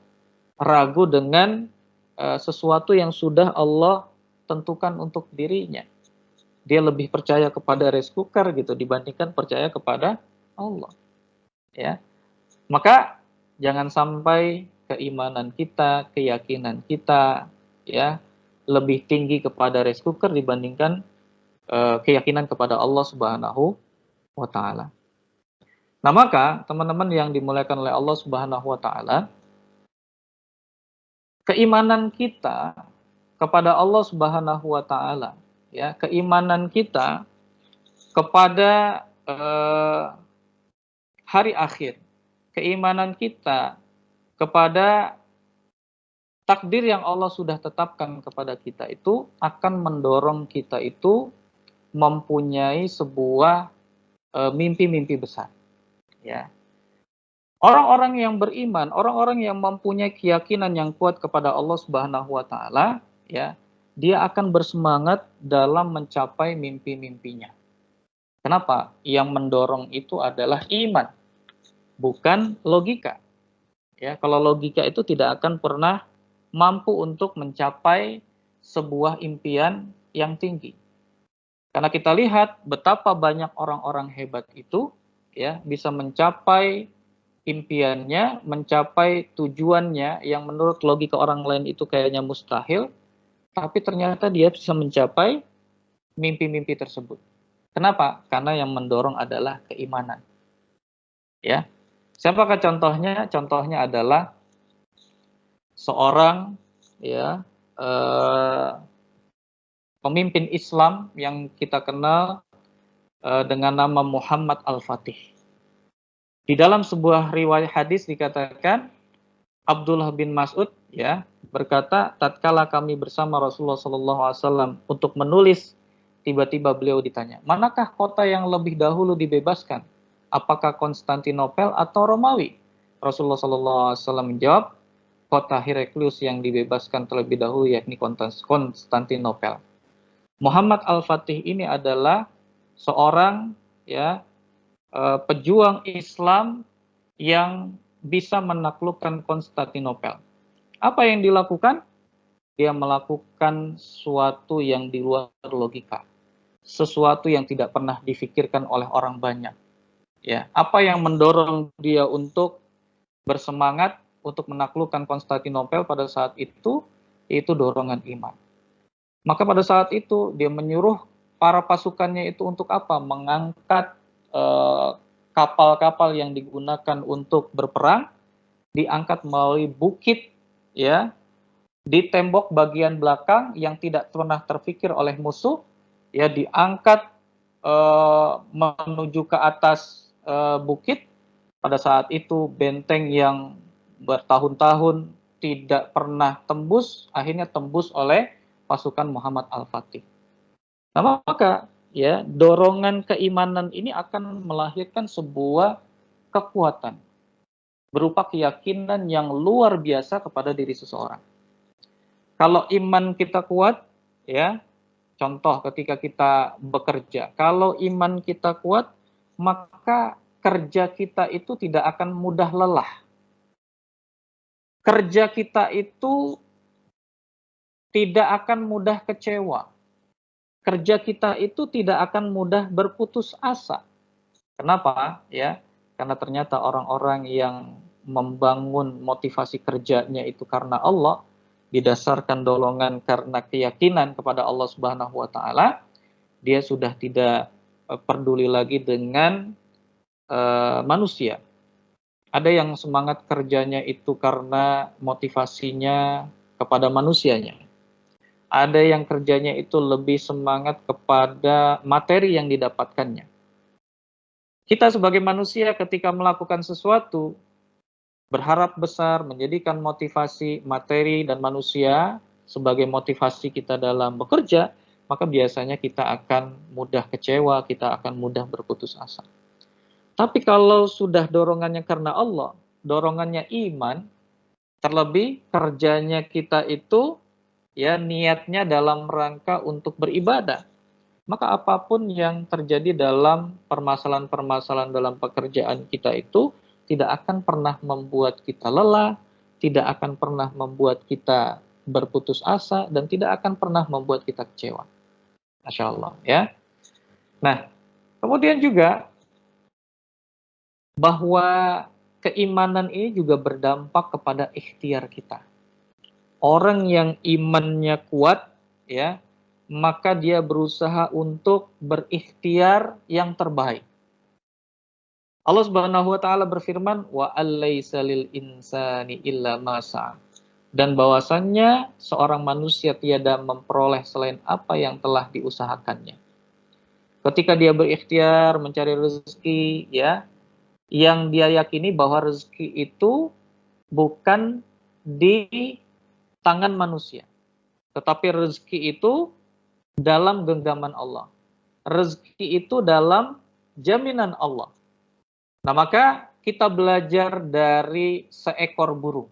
ragu dengan sesuatu yang sudah Allah tentukan untuk dirinya. Dia lebih percaya kepada rice cooker gitu dibandingkan percaya kepada Allah, ya. Maka jangan sampai keimanan kita, keyakinan kita, ya, lebih tinggi kepada rice cooker dibandingkan keyakinan kepada Allah Subhanahu wa taala. Nah, maka teman-teman yang dimuliakan oleh Allah Subhanahu wa taala, keimanan kita kepada Allah Subhanahu wa taala, ya, keimanan kita kepada hari akhir, keimanan kita kepada takdir yang Allah sudah tetapkan kepada kita itu akan mendorong kita itu mempunyai sebuah mimpi-mimpi besar. Ya. Orang-orang yang beriman, orang-orang yang mempunyai keyakinan yang kuat kepada Allah Subhanahu wa taala, ya, dia akan bersemangat dalam mencapai mimpi-mimpinya. Kenapa? Yang mendorong itu adalah iman, bukan logika. Ya, kalau logika itu tidak akan pernah mampu untuk mencapai sebuah impian yang tinggi. Karena kita lihat betapa banyak orang-orang hebat itu ya bisa mencapai impiannya, mencapai tujuannya yang menurut logika orang lain itu kayaknya mustahil, tapi ternyata dia bisa mencapai mimpi-mimpi tersebut. Kenapa? Karena yang mendorong adalah keimanan. Ya. Siapakah contohnya? Contohnya adalah seorang ya pemimpin Islam yang kita kenal dengan nama Muhammad Al-Fatih. Di dalam sebuah riwayat hadis dikatakan Abdullah bin Mas'ud ya berkata, tatkala kami bersama Rasulullah SAW untuk menulis, tiba-tiba beliau ditanya, manakah kota yang lebih dahulu dibebaskan? Apakah Konstantinopel atau Romawi? Rasulullah SAW menjawab, kota Heraklius yang dibebaskan terlebih dahulu, yakni Konstantinopel. Muhammad Al-Fatih ini adalah seorang ya pejuang Islam yang bisa menaklukkan Konstantinopel. Apa yang dilakukan? Dia melakukan sesuatu yang di luar logika, sesuatu yang tidak pernah difikirkan oleh orang banyak. Ya, apa yang mendorong dia untuk bersemangat untuk menaklukkan Konstantinopel pada saat itu dorongan iman. Maka pada saat itu dia menyuruh para pasukannya itu untuk apa? Mengangkat kapal-kapal yang digunakan untuk berperang, diangkat melalui bukit ya di tembok bagian belakang yang tidak pernah terfikir oleh musuh, ya diangkat menuju ke atas bukit. Pada saat itu benteng yang bertahun-tahun tidak pernah tembus, akhirnya tembus oleh pasukan Muhammad Al-Fatih. Nah, maka ya dorongan keimanan ini akan melahirkan sebuah kekuatan berupa keyakinan yang luar biasa kepada diri seseorang. Kalau iman kita kuat, ya, contoh ketika kita bekerja, kalau iman kita kuat, maka kerja kita itu tidak akan mudah lelah. Kerja kita itu tidak akan mudah kecewa. Kerja kita itu tidak akan mudah berputus asa. Kenapa? Ya, karena ternyata orang-orang yang membangun motivasi kerjanya itu karena Allah, didasarkan dorongan karena keyakinan kepada Allah Subhanahu wa taala, dia sudah tidak peduli lagi dengan manusia. Ada yang semangat kerjanya itu karena motivasinya kepada manusianya. Ada yang kerjanya itu lebih semangat kepada materi yang didapatkannya. Kita sebagai manusia ketika melakukan sesuatu, berharap besar, menjadikan motivasi materi dan manusia sebagai motivasi kita dalam bekerja, maka biasanya kita akan mudah kecewa, kita akan mudah berputus asa. Tapi kalau sudah dorongannya karena Allah, dorongannya iman, terlebih kerjanya kita itu ya niatnya dalam rangka untuk beribadah, maka apapun yang terjadi dalam permasalahan-permasalahan dalam pekerjaan kita itu tidak akan pernah membuat kita lelah, tidak akan pernah membuat kita berputus asa, dan tidak akan pernah membuat kita kecewa. Masya Allah, ya. Nah, kemudian juga bahwa keimanan ini juga berdampak kepada ikhtiar kita. Orang yang imannya kuat, ya, maka dia berusaha untuk berikhtiar yang terbaik. Allah Subhanahu wa taala berfirman, wa allaisa lil insani illa ma sa'a. Dan bahwasannya seorang manusia tiada memperoleh selain apa yang telah diusahakannya. Ketika dia berikhtiar mencari rezeki, ya, yang dia yakini bahwa rezeki itu bukan di tangan manusia, tetapi rezeki itu dalam genggaman Allah. Rezeki itu dalam jaminan Allah. Nah, maka kita belajar dari seekor burung.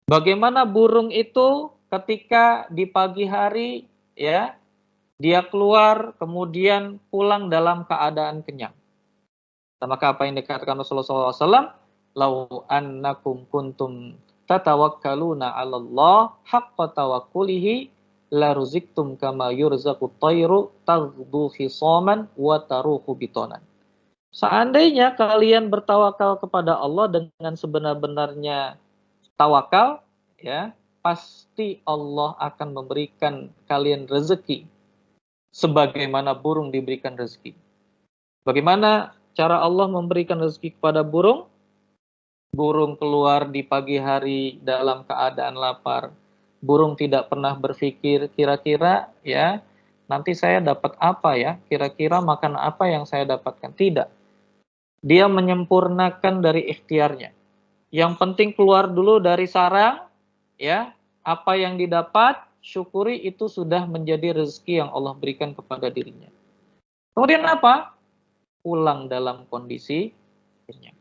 Bagaimana burung itu ketika di pagi hari ya dia keluar kemudian pulang dalam keadaan kenyang. Maka apa yang dikatakan Rasulullah SAW, lau annakum kuntum tatawakkaluna 'ala Allah haqqa tawakkulihi la ruziktum kama yurzaqut tayru taghdu khisaman wa taruhu bitonan. Seandainya kalian bertawakal kepada Allah dengan sebenar-benarnya tawakal, ya, pasti Allah akan memberikan kalian rezeki sebagaimana burung diberikan rezeki. Bagaimana cara Allah memberikan rezeki kepada burung? Burung keluar di pagi hari dalam keadaan lapar. Burung tidak pernah berpikir kira-kira ya nanti saya dapat apa ya? Kira-kira makan apa yang saya dapatkan? Tidak. Dia menyempurnakan dari ikhtiarnya. Yang penting keluar dulu dari sarang, ya. Apa yang didapat, syukuri itu sudah menjadi rezeki yang Allah berikan kepada dirinya. Kemudian apa? Pulang dalam kondisi kenyang.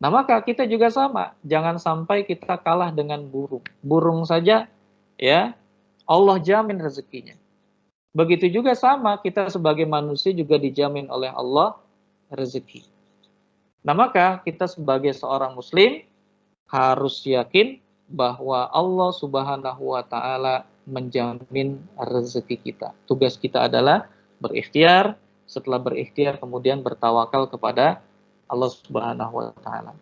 Nah, maka kita juga sama, jangan sampai kita kalah dengan burung. Burung saja ya, Allah jamin rezekinya. Begitu juga sama, kita sebagai manusia juga dijamin oleh Allah rezeki. Nah, maka kita sebagai seorang muslim harus yakin bahwa Allah Subhanahu wa taala menjamin rezeki kita. Tugas kita adalah berikhtiar, setelah berikhtiar kemudian bertawakal kepada Allah Subhanahu wa taala.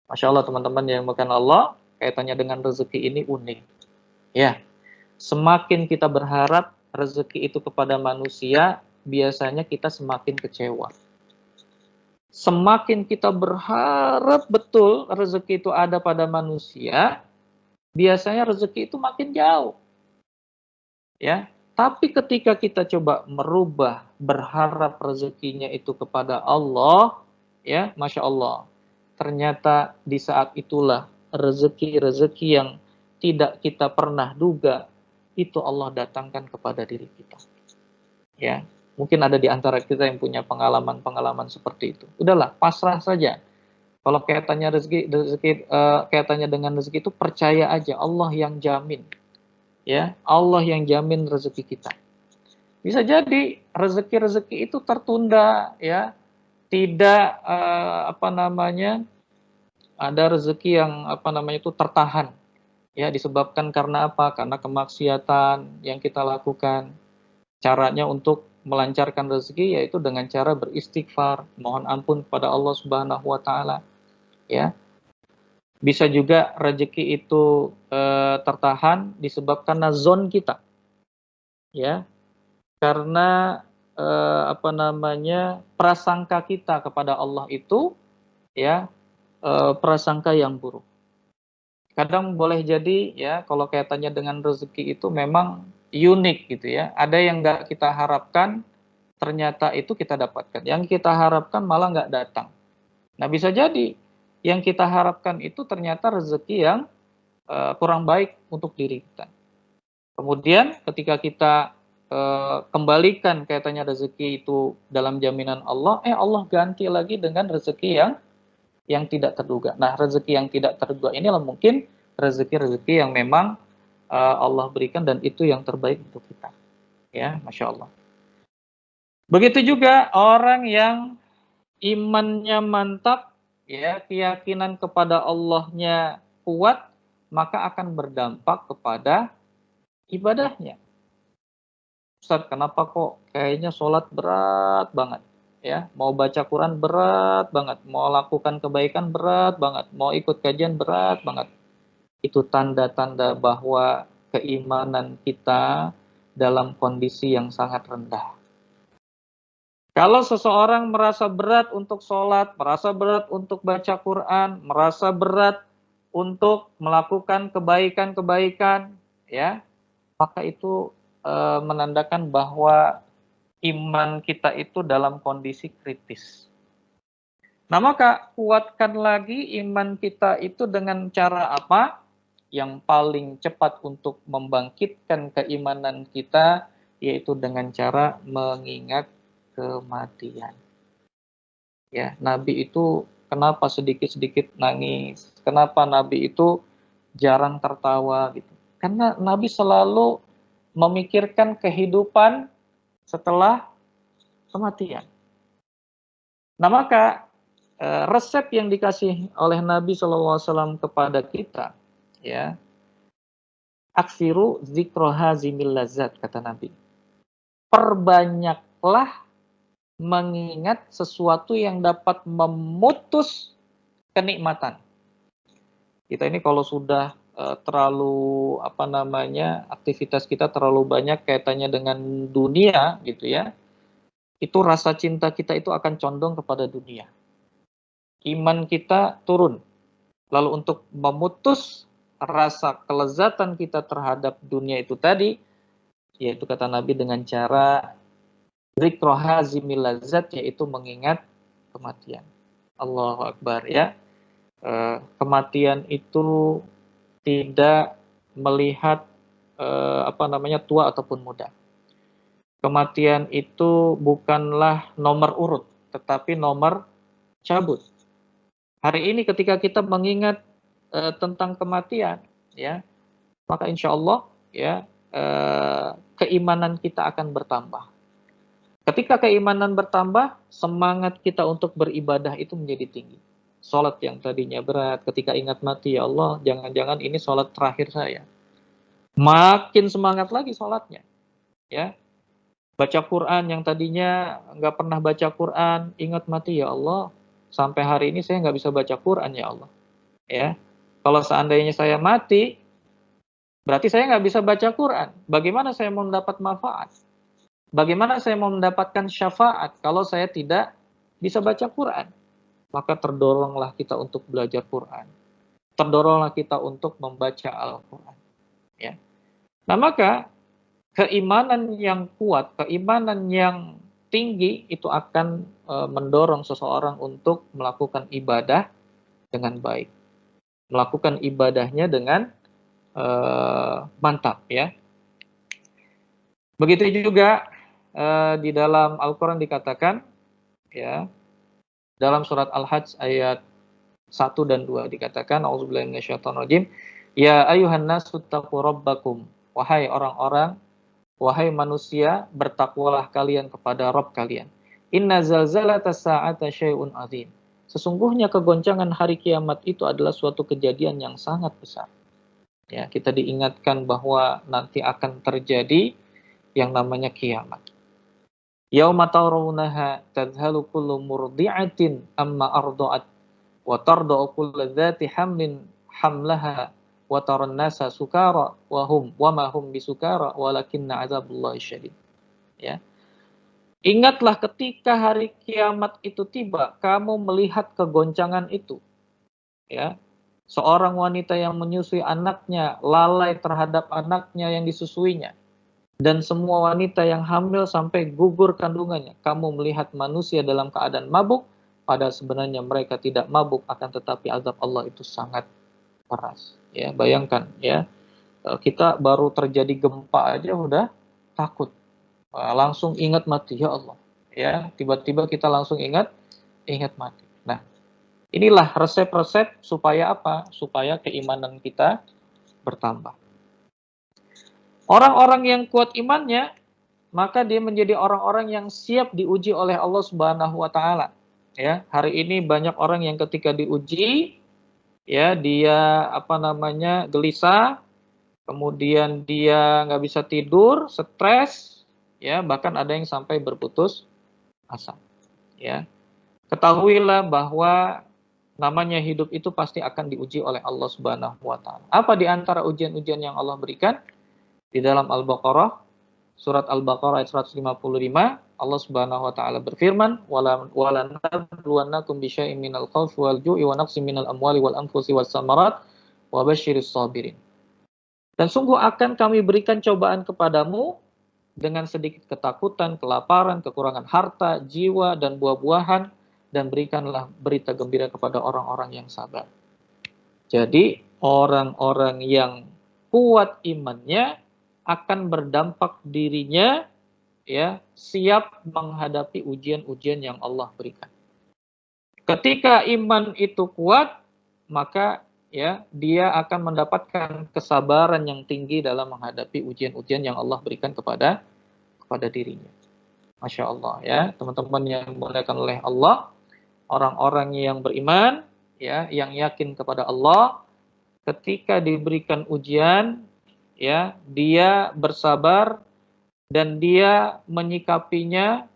Masya Allah teman-teman yang makan Allah, kaitannya dengan rezeki ini unik. Ya. Semakin kita berharap rezeki itu kepada manusia, biasanya kita semakin kecewa. Semakin kita berharap betul rezeki itu ada pada manusia, biasanya rezeki itu makin jauh. Ya. Tapi ketika kita coba merubah berharap rezekinya itu kepada Allah, ya, Masya Allah, ternyata di saat itulah rezeki-rezeki yang tidak kita pernah duga, itu Allah datangkan kepada diri kita. Ya, mungkin ada di antara kita yang punya pengalaman-pengalaman seperti itu. Udahlah, pasrah saja. Kalau kaitannya kaitannya dengan rezeki itu percaya aja, Allah yang jamin. Ya, Allah yang jamin rezeki kita. Bisa jadi rezeki-rezeki itu tertunda, ya, tidak ada rezeki yang itu tertahan, ya, disebabkan karena apa? Karena kemaksiatan yang kita lakukan. Caranya untuk melancarkan rezeki yaitu dengan cara beristighfar, mohon ampun kepada Allah Subhanahu wa taala, ya. Bisa juga rezeki itu tertahan disebabkan nazon kita, ya, karena prasangka kita kepada Allah itu, ya, prasangka yang buruk. Kadang boleh jadi, ya, kalau kaitannya dengan rezeki itu memang unik gitu ya. Ada yang nggak kita harapkan, ternyata itu kita dapatkan. Yang kita harapkan malah nggak datang. Nah, bisa jadi yang kita harapkan itu ternyata rezeki yang kurang baik untuk diri kita. Kemudian ketika kita kembalikan kaitannya rezeki itu dalam jaminan Allah, Allah ganti lagi dengan rezeki yang tidak terduga. Nah, rezeki yang tidak terduga inilah mungkin rezeki-rezeki yang memang Allah berikan dan itu yang terbaik untuk kita. Ya, Masya Allah. Begitu juga orang yang imannya mantap, ya, keyakinan kepada Allahnya kuat, maka akan berdampak kepada ibadahnya. Ustaz, kenapa kok kayaknya sholat berat banget? Ya, mau baca Quran berat banget, mau lakukan kebaikan berat banget, mau ikut kajian berat banget. Itu tanda-tanda bahwa keimanan kita dalam kondisi yang sangat rendah. Kalau seseorang merasa berat untuk sholat, merasa berat untuk baca Quran, merasa berat untuk melakukan kebaikan-kebaikan, ya, maka itu menandakan bahwa iman kita itu dalam kondisi kritis. Nah, maka kuatkan lagi iman kita itu dengan cara apa? Yang paling cepat untuk membangkitkan keimanan kita, yaitu dengan cara mengingat kematian. Ya, Nabi itu kenapa sedikit-sedikit nangis? Kenapa Nabi itu jarang tertawa gitu? Karena Nabi selalu memikirkan kehidupan setelah kematian. Nah, maka resep yang dikasih oleh Nabi SAW kepada kita, ya, aksiru zikro hazimil lazat, kata Nabi. Perbanyaklah mengingat sesuatu yang dapat memutus kenikmatan. Kita ini kalau sudah terlalu aktivitas kita terlalu banyak kaitannya dengan dunia gitu ya, itu rasa cinta kita itu akan condong kepada dunia. Iman kita turun. Lalu untuk memutus rasa kelezatan kita terhadap dunia itu tadi, yaitu kata Nabi dengan cara zikro hazimil lazat, yaitu mengingat kematian. Allahu Akbar ya. Kematian itu tidak melihat tua ataupun muda. Kematian itu bukanlah nomor urut, tetapi nomor cabut. Hari ini ketika kita mengingat tentang kematian, ya, maka insya Allah ya keimanan kita akan bertambah. Ketika keimanan bertambah, semangat kita untuk beribadah itu menjadi tinggi. Salat yang tadinya berat, ketika ingat mati, ya Allah, jangan-jangan ini salat terakhir saya. Makin semangat lagi salatnya, ya. Baca Quran yang tadinya nggak pernah baca Quran, ingat mati, ya Allah, sampai hari ini saya nggak bisa baca Quran, ya Allah. Ya, kalau seandainya saya mati, berarti saya nggak bisa baca Quran. Bagaimana saya mau mendapat manfaat? Bagaimana saya mau mendapatkan syafaat kalau saya tidak bisa baca Quran? Maka terdoronglah kita untuk belajar Quran. Terdoronglah kita untuk membaca Al-Quran. Ya. Nah, maka keimanan yang kuat, keimanan yang tinggi itu akan mendorong seseorang untuk melakukan ibadah dengan baik. Melakukan ibadahnya dengan mantap, ya. Begitu juga di dalam Al-Quran dikatakan, ya, dalam surat Al-Hajj ayat 1 dan 2 dikatakan, auzubillahi minasyaitonirrajim, ya ayuhan nasu taqu rabbakum, wahai orang-orang, wahai manusia, bertakwalah kalian kepada Rabb kalian. Inna zalzalatas sa'ata syai'un azim. Sesungguhnya kegoncangan hari kiamat itu adalah suatu kejadian yang sangat besar. Ya, kita diingatkan bahwa nanti akan terjadi yang namanya kiamat. Yauma tarawunaha tadhalu kullu murdi'atin amma arda'at wa tarda'u kullu dzati hamlin hamlaha wa taran nasa sukara wa ma hum bisukara walakinna adzabullahi syadid. Ya. Ingatlah ketika hari kiamat itu tiba, kamu melihat kegoncangan itu. Ya. Seorang wanita yang menyusui anaknya, lalai terhadap anaknya yang disusuinya. Dan semua wanita yang hamil sampai gugur kandungannya. Kamu melihat manusia dalam keadaan mabuk, padahal sebenarnya mereka tidak mabuk, akan tetapi azab Allah itu sangat keras. Ya, bayangkan ya, kita baru terjadi gempa aja udah takut, langsung ingat mati, ya Allah. Ya, tiba-tiba kita langsung ingat mati. Nah, inilah resep-resep supaya apa? Supaya keimanan kita bertambah. Orang-orang yang kuat imannya, maka dia menjadi orang-orang yang siap diuji oleh Allah Subhanahu wa taala. Ya, hari ini banyak orang yang ketika diuji, ya, dia gelisah, kemudian dia nggak bisa tidur, stres, ya, bahkan ada yang sampai berputus asa. Ya. Ketahuilah bahwa namanya hidup itu pasti akan diuji oleh Allah Subhanahu wa taala. Apa di antara ujian-ujian yang Allah berikan? Di dalam Al-Baqarah, surat Al-Baqarah ayat 155, Allah Subhanahu wa taala berfirman, "Wala nabluwannakum bisyai'in minal khaufi wal ju'i wa naqsin minal amwali wal anfusi was samarat wa basyiris sabirin." Dan sungguh akan kami berikan cobaan kepadamu dengan sedikit ketakutan, kelaparan, kekurangan harta, jiwa dan buah-buahan, dan berikanlah berita gembira kepada orang-orang yang sabar. Jadi, orang-orang yang kuat imannya akan berdampak dirinya, ya, siap menghadapi ujian-ujian yang Allah berikan. Ketika iman itu kuat, maka ya, dia akan mendapatkan kesabaran yang tinggi dalam menghadapi ujian-ujian yang Allah berikan kepada dirinya. Masya Allah ya, teman-teman yang dimuliakan oleh Allah, orang-orang yang beriman, ya, yang yakin kepada Allah, ketika diberikan ujian, ya, dia bersabar dan dia menyikapinya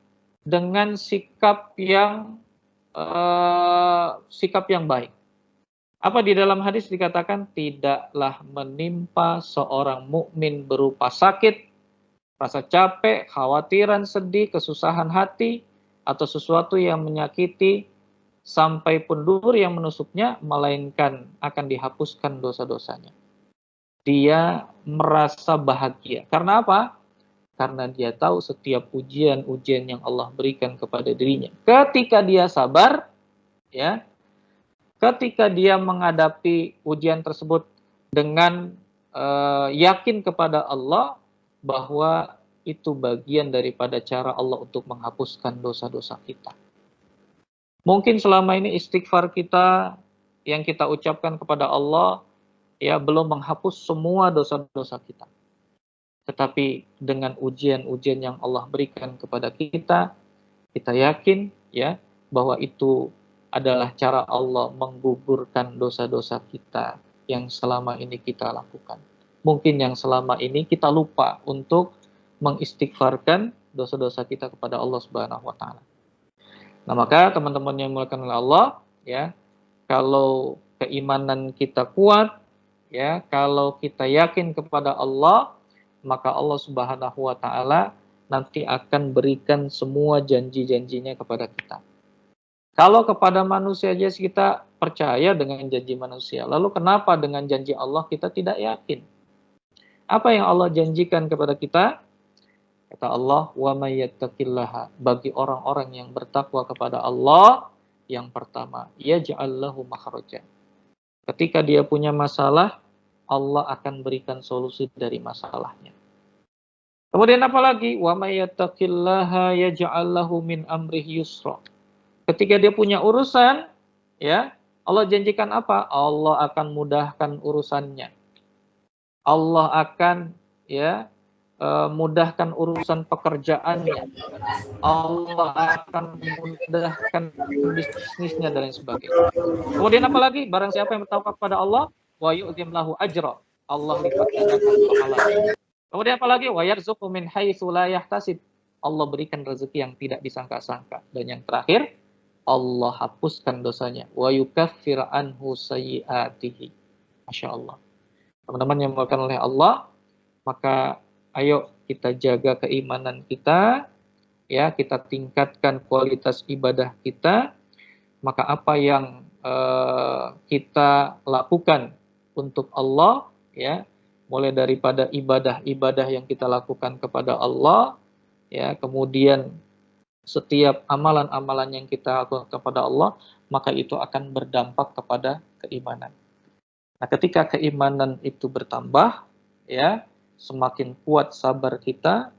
dengan sikap yang baik. Apa di dalam hadis dikatakan, tidaklah menimpa seorang mukmin berupa sakit, rasa capek, khawatiran, sedih, kesusahan hati, atau sesuatu yang menyakiti, sampai pun duri yang menusuknya, melainkan akan dihapuskan dosa-dosanya. Dia merasa bahagia. Karena apa? Karena dia tahu setiap ujian-ujian yang Allah berikan kepada dirinya. Ketika dia sabar, ya, ketika dia menghadapi ujian tersebut dengan yakin kepada Allah bahwa itu bagian daripada cara Allah untuk menghapuskan dosa-dosa kita. Mungkin selama ini istighfar kita yang kita ucapkan kepada Allah, ya, belum menghapus semua dosa-dosa kita. Tetapi dengan ujian-ujian yang Allah berikan kepada kita, kita yakin, ya, bahwa itu adalah cara Allah menggugurkan dosa-dosa kita yang selama ini kita lakukan. Mungkin yang selama ini kita lupa untuk mengistighfarkan dosa-dosa kita kepada Allah Subhanahu wa taala. Nah, maka teman-teman yang dimuliakan oleh Allah, ya, kalau keimanan kita kuat, ya, kalau kita yakin kepada Allah, maka Allah Subhanahu wa taala nanti akan berikan semua janji-janjinya kepada kita. Kalau kepada manusia aja kita percaya dengan janji manusia, lalu kenapa dengan janji Allah kita tidak yakin? Apa yang Allah janjikan kepada kita? Kata Allah, wa may yattaqillaha, bagi orang-orang yang bertakwa kepada Allah, yang pertama, yaj'al lahu makhraja. Ketika dia punya masalah, Allah akan berikan solusi dari masalahnya. Kemudian apa lagi? Wa may yattaqillaha yaj'al lahu min amrihi yusra. Ketika dia punya urusan, ya, Allah janjikan apa? Allah akan mudahkan urusannya. Allah akan, ya, mudahkan urusan pekerjaannya. Allah akan mudahkan bisnisnya dan lain sebagainya. Kemudian apa lagi? Barang siapa yang bertawakal kepada Allah, wa yu'zim lahu ajra, Allah lipat gandakan pahalanya. Kemudian apa lagi? Wa yarzuqhu min haitsu la yahtasib, Allah berikan rezeki yang tidak disangka-sangka. Dan yang terakhir, Allah hapuskan dosanya. Wa yukaffir anhu sayyi'atihi. Masya Allah. Teman-teman yang dimuliakan oleh Allah, maka ayo kita jaga keimanan kita, ya, kita tingkatkan kualitas ibadah kita. Maka apa yang kita lakukan untuk Allah, ya, mulai daripada ibadah-ibadah yang kita lakukan kepada Allah, ya, kemudian setiap amalan-amalan yang kita lakukan kepada Allah, maka itu akan berdampak kepada keimanan. Nah, ketika keimanan itu bertambah, ya, semakin kuat sabar kita,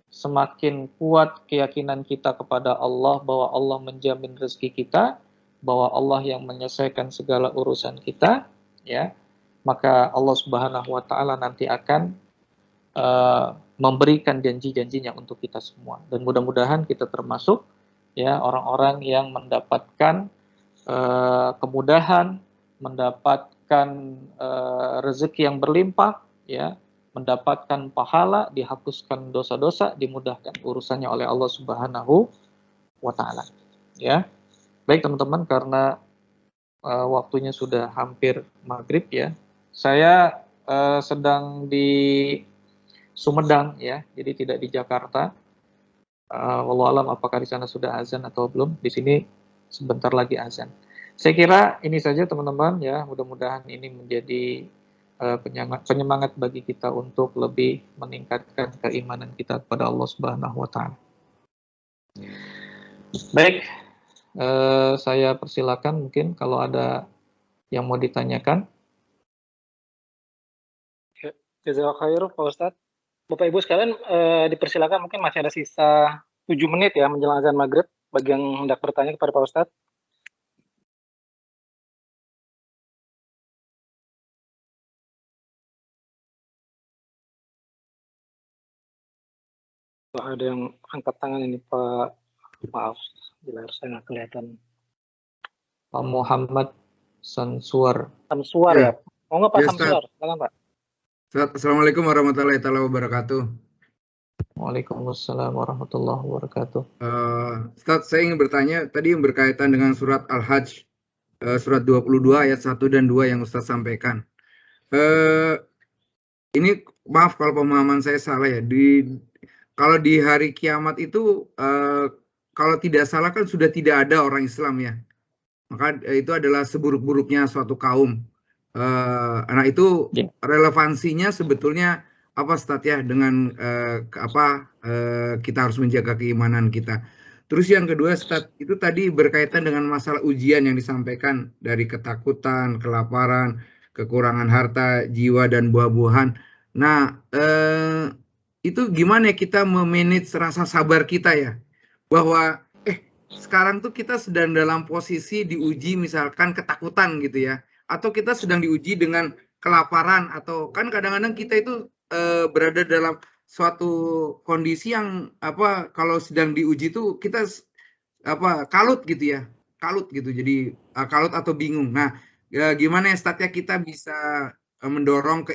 semakin kuat keyakinan kita kepada Allah bahwa Allah menjamin rezeki kita, bahwa Allah yang menyelesaikan segala urusan kita, ya, maka Allah Subhanahu wa taala nanti akan memberikan janji-janjinya untuk kita semua. Dan mudah-mudahan kita termasuk, ya, orang-orang yang mendapatkan kemudahan, mendapatkan rezeki yang berlimpah, ya, mendapatkan pahala, dihapuskan dosa-dosa, dimudahkan urusannya oleh Allah Subhanahu wa taala. Ya. Baik teman-teman, karena waktunya sudah hampir maghrib, ya. Saya sedang di Sumedang, ya, jadi tidak di Jakarta. Wallahu alam apakah di sana sudah azan atau belum. Di sini sebentar lagi azan. Saya kira ini saja teman-teman, ya. Mudah-mudahan ini menjadi penyemangat bagi kita untuk lebih meningkatkan keimanan kita kepada Allah Subhanahu wa taala. Baik, saya persilakan mungkin kalau ada yang mau ditanyakan. Jazakallahu khair, Pak Ustadz. Bapak Ibu sekalian, dipersilakan, mungkin masih ada sisa 7 menit ya menjelang azan maghrib bagi yang hendak bertanya kepada Pak Ustadz. Wah, ada yang angkat tangan ini Pak. Maaf, di layar saya nggak kelihatan. Pak Muhammad Sansuar. Samsuar Ya. ya? Mau nggak Pak Ya, Ustaz. Samsuar? Silakan Pak. Ustaz, Assalamualaikum warahmatullahi wabarakatuh. Waalaikumsalam warahmatullahi wabarakatuh. Ustaz, saya ingin bertanya tadi yang berkaitan dengan surat Al-Hajj, surat 22 ayat 1 dan 2 yang Ustaz sampaikan. Ini maaf kalau pemahaman saya salah ya. Kalau di hari kiamat itu, kalau tidak salah kan sudah tidak ada orang Islam ya. Maka itu adalah seburuk-buruknya suatu kaum. Nah itu Ya. relevansinya sebetulnya apa Ustaz ya dengan kita harus menjaga keimanan kita. Terus yang kedua Ustaz, itu tadi berkaitan dengan masalah ujian yang disampaikan dari ketakutan, kelaparan, kekurangan harta, jiwa dan buah-buahan. Nah, itu gimana kita memanage rasa sabar kita ya? Bahwa sekarang tuh kita sedang dalam posisi diuji misalkan ketakutan gitu ya, atau kita sedang diuji dengan kelaparan, atau kan kadang-kadang kita itu berada dalam suatu kondisi yang kalau sedang diuji tuh kita kalut gitu ya, kalut gitu, jadi kalut atau bingung. Nah, gimana ya Ustaz ya kita bisa mendorong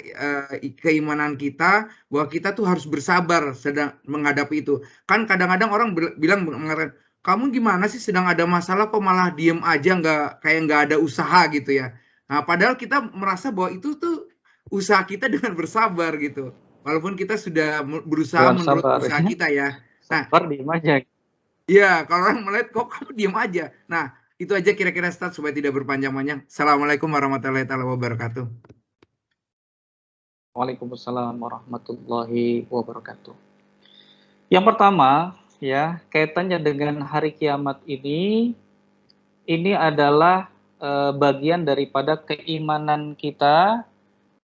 keimanan kita bahwa kita tuh harus bersabar sedang menghadapi itu. Kan kadang-kadang orang bilang mengatakan, kamu gimana sih sedang ada masalah kok malah diem aja, kayak nggak ada usaha gitu ya. Nah, padahal kita merasa bahwa itu tuh usaha kita dengan bersabar gitu. Walaupun kita sudah berusaha Dengan menurut sabar, usaha kita ya. Nah, Sabar diem aja. iya, kalau orang melihat kok kamu diem aja. Nah, itu aja kira-kira Ustaz supaya tidak berpanjang-panjang. Assalamualaikum warahmatullahi wabarakatuh. Waalaikumsalam warahmatullahi wabarakatuh. Yang pertama, ya, kaitannya dengan hari kiamat ini adalah bagian daripada keimanan kita,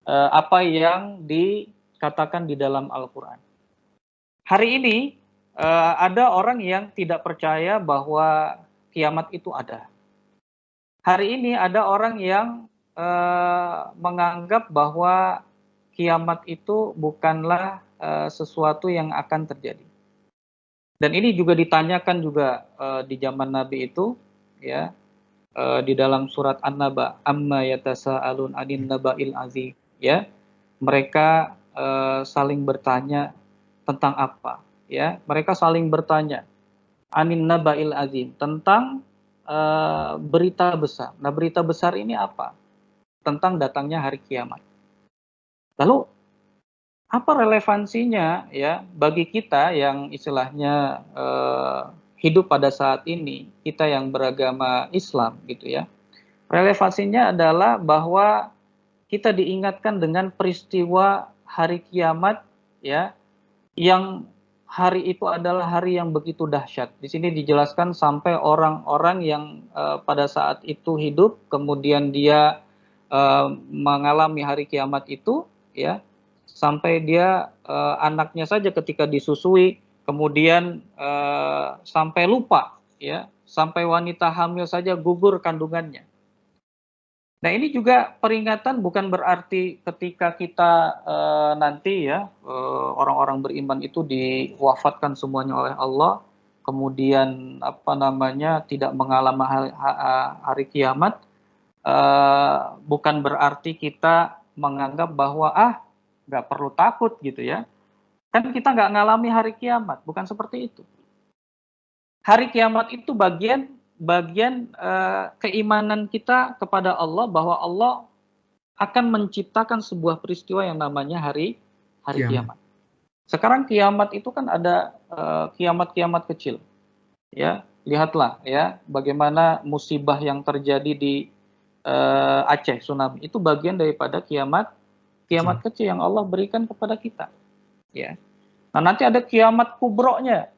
apa yang dikatakan di dalam Al-Quran. Hari ini ada orang yang tidak percaya bahwa kiamat itu ada. Hari ini ada orang yang menganggap bahwa kiamat itu bukanlah sesuatu yang akan terjadi. Dan ini juga ditanyakan juga di zaman Nabi itu, ya, di dalam surat An-Naba, amma yatasaalun 'anin naba'il azim, ya. Mereka saling bertanya tentang apa, ya? Mereka saling bertanya 'anin naba'il azim, tentang berita besar. Nah, berita besar ini apa? Tentang datangnya hari kiamat. Lalu apa relevansinya ya bagi kita yang istilahnya hidup pada saat ini, kita yang beragama Islam gitu ya. Relevansinya adalah bahwa kita diingatkan dengan peristiwa hari kiamat ya, yang hari itu adalah hari yang begitu dahsyat. Di sini dijelaskan sampai orang-orang yang pada saat itu hidup, kemudian dia mengalami hari kiamat itu, ya, sampai dia anaknya saja ketika disusui, kemudian sampai lupa, ya, sampai wanita hamil saja gugur kandungannya. Nah, ini juga peringatan, bukan berarti ketika kita nanti ya orang-orang beriman itu diwafatkan semuanya oleh Allah, kemudian tidak mengalami hari kiamat, bukan berarti kita menganggap bahwa nggak perlu takut gitu ya. Kan kita nggak ngalami hari kiamat, bukan seperti itu. Hari kiamat itu bagian keimanan kita kepada Allah, bahwa Allah akan menciptakan sebuah peristiwa yang namanya hari kiamat. Sekarang kiamat itu kan ada kiamat-kiamat kecil. Ya, lihatlah ya bagaimana musibah yang terjadi di Aceh, tsunami, itu bagian daripada kiamat kecil yang Allah berikan kepada kita. Ya. Nah, nanti ada kiamat kubronya.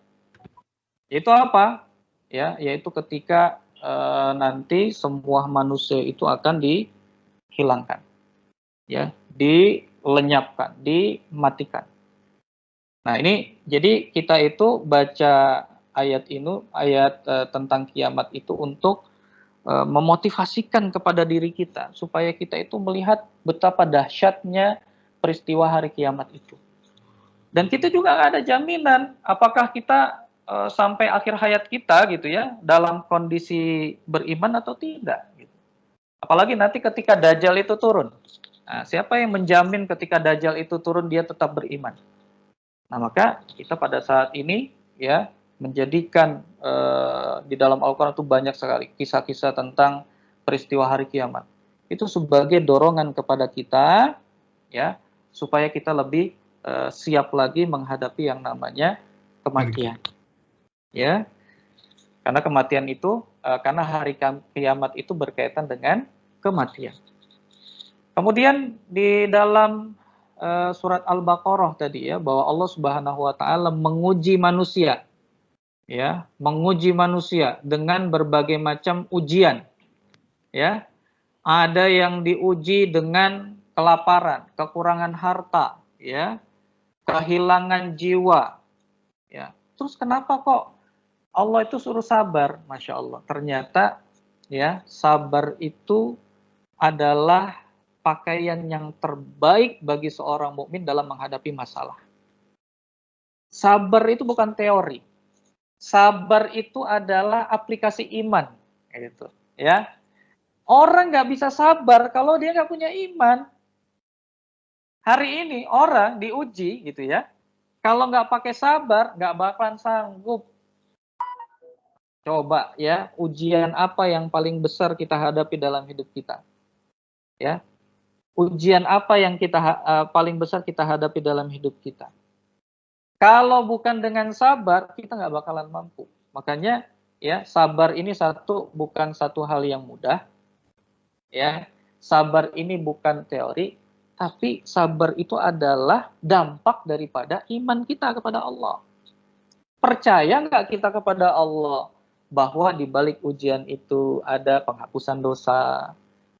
Itu apa? Ya, yaitu ketika nanti semua manusia itu akan dihilangkan. Ya, dilenyapkan, dimatikan. Nah, ini jadi kita itu baca ayat tentang kiamat itu untuk memotivasikan kepada diri kita supaya kita itu melihat betapa dahsyatnya peristiwa hari kiamat itu. Dan kita juga nggak ada jaminan apakah kita sampai akhir hayat kita gitu ya dalam kondisi beriman atau tidak. Gitu. Apalagi nanti ketika Dajjal itu turun. Nah, siapa yang menjamin ketika Dajjal itu turun dia tetap beriman? Nah, maka kita pada saat ini ya menjadikan di dalam Al-Quran itu banyak sekali kisah-kisah tentang peristiwa hari kiamat. Itu sebagai dorongan kepada kita ya supaya kita lebih siap lagi menghadapi yang namanya kematian. Ya. Karena kematian itu karena hari kiamat itu berkaitan dengan kematian. Kemudian di dalam surat Al-Baqarah tadi ya bahwa Allah Subhanahu wa taala menguji manusia. Ya, menguji manusia dengan berbagai macam ujian. Ya. Ada yang diuji dengan kelaparan, kekurangan harta, ya, kehilangan jiwa. Ya. Terus kenapa kok Allah itu suruh sabar? Masya Allah. Ternyata ya sabar itu adalah pakaian yang terbaik bagi seorang mukmin dalam menghadapi masalah. Sabar itu bukan teori. Sabar itu adalah aplikasi iman. Gitu, ya. Orang nggak bisa sabar kalau dia nggak punya iman. Hari ini orang diuji gitu ya. Kalau nggak pakai sabar, nggak bakalan sanggup. Coba ya, ujian apa yang paling besar kita hadapi dalam hidup kita? Ya, ujian apa yang kita paling besar kita hadapi dalam hidup kita? Kalau bukan dengan sabar, kita nggak bakalan mampu. Makanya ya, sabar ini bukan satu hal yang mudah. Ya, sabar ini bukan teori, tapi sabar itu adalah dampak daripada iman kita kepada Allah. Percaya nggak kita kepada Allah bahwa di balik ujian itu ada penghapusan dosa,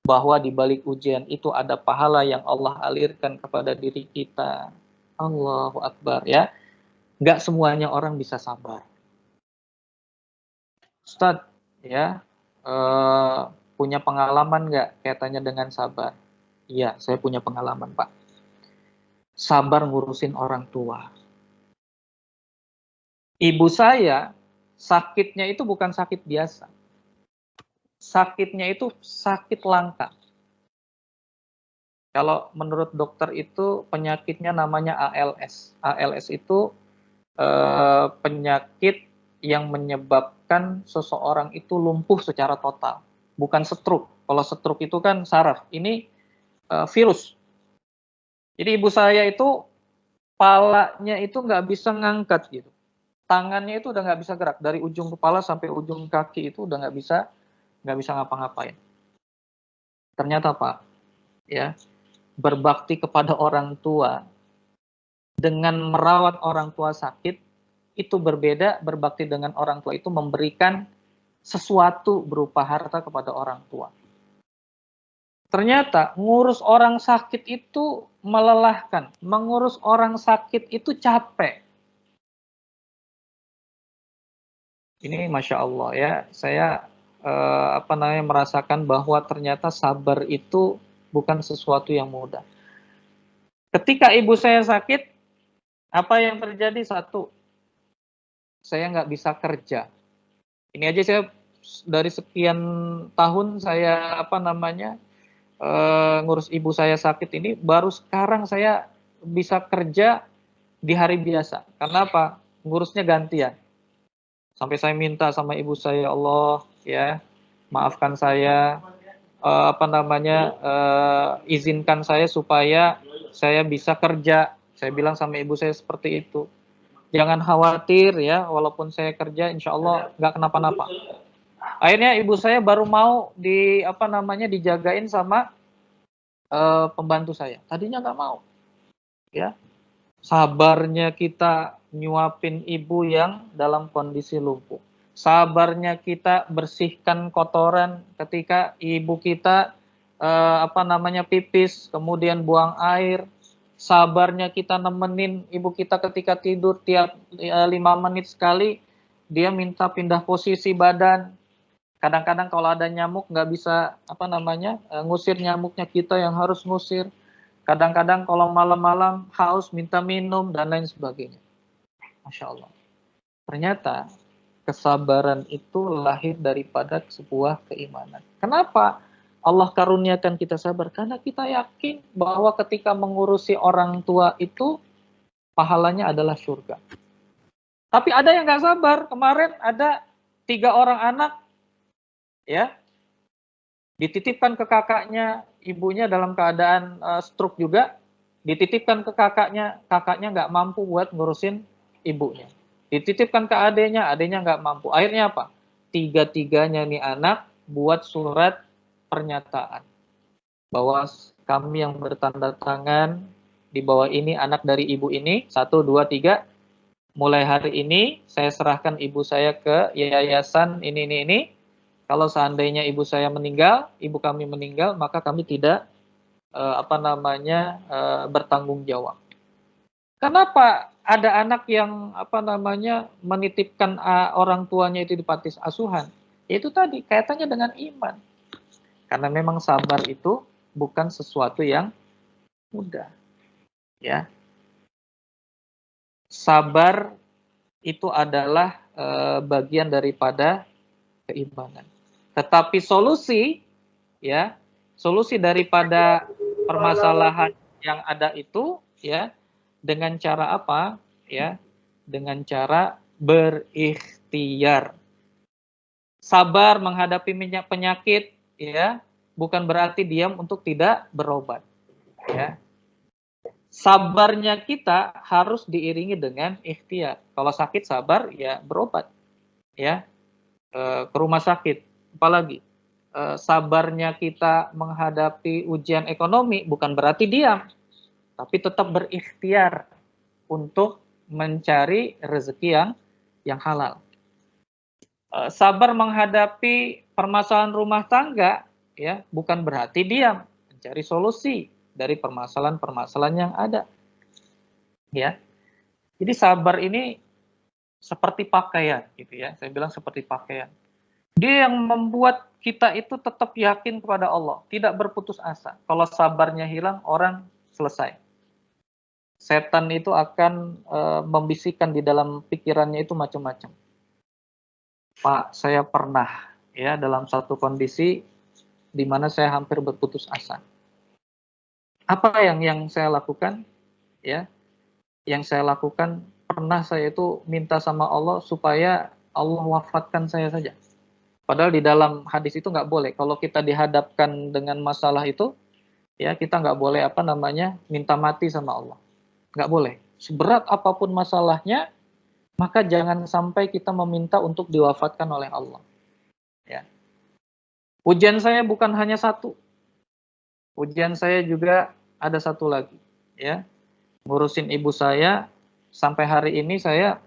bahwa di balik ujian itu ada pahala yang Allah alirkan kepada diri kita. Allahu Akbar ya. Nggak semuanya orang bisa sabar. Ustadz ya punya pengalaman nggak kaitannya dengan sabar? Iya, saya punya pengalaman Pak. Sabar ngurusin orang tua. Ibu saya sakitnya itu bukan sakit biasa. Sakitnya itu sakit langka. Kalau menurut dokter itu penyakitnya namanya ALS. ALS itu penyakit yang menyebabkan seseorang itu lumpuh secara total. Bukan stroke. Kalau stroke itu kan saraf. Ini virus. Jadi ibu saya itu palanya itu nggak bisa ngangkat gitu. Tangannya itu udah nggak bisa gerak dari ujung kepala sampai ujung kaki itu udah nggak bisa ngapa-ngapain. Ternyata Pak, ya berbakti kepada orang tua dengan merawat orang tua sakit itu berbeda. Berbakti dengan orang tua itu memberikan sesuatu berupa harta kepada orang tua. Ternyata ngurus orang sakit itu melelahkan, mengurus orang sakit itu capek. Ini Masya Allah ya, saya merasakan bahwa ternyata sabar itu bukan sesuatu yang mudah. Ketika ibu saya sakit, apa yang terjadi? Satu, saya nggak bisa kerja. Ini aja saya dari sekian tahun saya ngurus ibu saya sakit ini, baru sekarang saya bisa kerja di hari biasa. Karena apa? Ngurusnya gantian. Sampai saya minta sama ibu saya, Allah ya maafkan saya, izinkan saya supaya saya bisa kerja. Saya bilang sama ibu saya seperti itu. Jangan khawatir ya, walaupun saya kerja, insya Allah nggak kenapa-napa. Akhirnya ibu saya baru mau dijagain sama pembantu saya. Tadinya nggak mau. Ya, sabarnya kita nyuapin ibu yang dalam kondisi lumpuh. Sabarnya kita bersihkan kotoran ketika ibu kita pipis, kemudian buang air. Sabarnya kita nemenin ibu kita ketika tidur tiap 5 menit sekali dia minta pindah posisi badan. Kadang-kadang kalau ada nyamuk nggak bisa ngusir nyamuknya, kita yang harus ngusir. Kadang-kadang kalau malam-malam haus minta minum dan lain sebagainya. Masya Allah. Ternyata kesabaran itu lahir daripada sebuah keimanan. Kenapa Allah karuniakan kita sabar? Karena kita yakin bahwa ketika mengurusi orang tua itu pahalanya adalah surga. Tapi ada yang nggak sabar. Kemarin ada 3 orang anak, ya, dititipkan ke kakaknya, ibunya dalam keadaan stroke juga, dititipkan ke kakaknya nggak mampu buat ngurusin ibunya. Dititipkan ke adenya nggak mampu. Akhirnya apa? 3-tiganya nih anak buat surat pernyataan bahwa kami yang bertanda tangan di bawah ini anak dari ibu ini, 1, 2, 3, mulai hari ini saya serahkan ibu saya ke yayasan ini. Kalau seandainya ibu saya meninggal, ibu kami meninggal, maka kami tidak bertanggung jawab. Kenapa ada anak yang menitipkan orang tuanya itu di panti asuhan? Itu tadi kaitannya dengan iman. Karena memang sabar itu bukan sesuatu yang mudah. Ya. Sabar itu adalah bagian daripada keimanan. Tetapi solusi daripada permasalahan yang ada itu, ya, dengan cara apa? Ya, dengan cara berikhtiar. Sabar menghadapi penyakit, ya, bukan berarti diam untuk tidak berobat. Ya. Sabarnya kita harus diiringi dengan ikhtiar. Kalau sakit sabar, ya berobat, ya, ke rumah sakit. Apalagi sabarnya kita menghadapi ujian ekonomi bukan berarti diam, tapi tetap berikhtiar untuk mencari rezeki yang halal. Sabar menghadapi permasalahan rumah tangga, ya, bukan berarti diam, mencari solusi dari permasalahan-permasalahan yang ada. Ya. Jadi sabar ini seperti pakaian, gitu ya. Saya bilang seperti pakaian. Dia yang membuat kita itu tetap yakin kepada Allah, tidak berputus asa. Kalau sabarnya hilang, orang selesai. Setan itu akan membisikkan di dalam pikirannya itu macam-macam. Pak, saya pernah, ya, dalam satu kondisi di mana saya hampir berputus asa. Apa yang saya lakukan? Ya, yang saya lakukan, pernah saya itu minta sama Allah supaya Allah wafatkan saya saja. Padahal di dalam hadis itu nggak boleh. Kalau kita dihadapkan dengan masalah itu, ya, kita nggak boleh minta mati sama Allah. Nggak boleh. Seberat apapun masalahnya, maka jangan sampai kita meminta untuk diwafatkan oleh Allah. Ya. Ujian saya bukan hanya satu. Ujian saya juga ada satu lagi, ya. Ngurusin ibu saya, sampai hari ini saya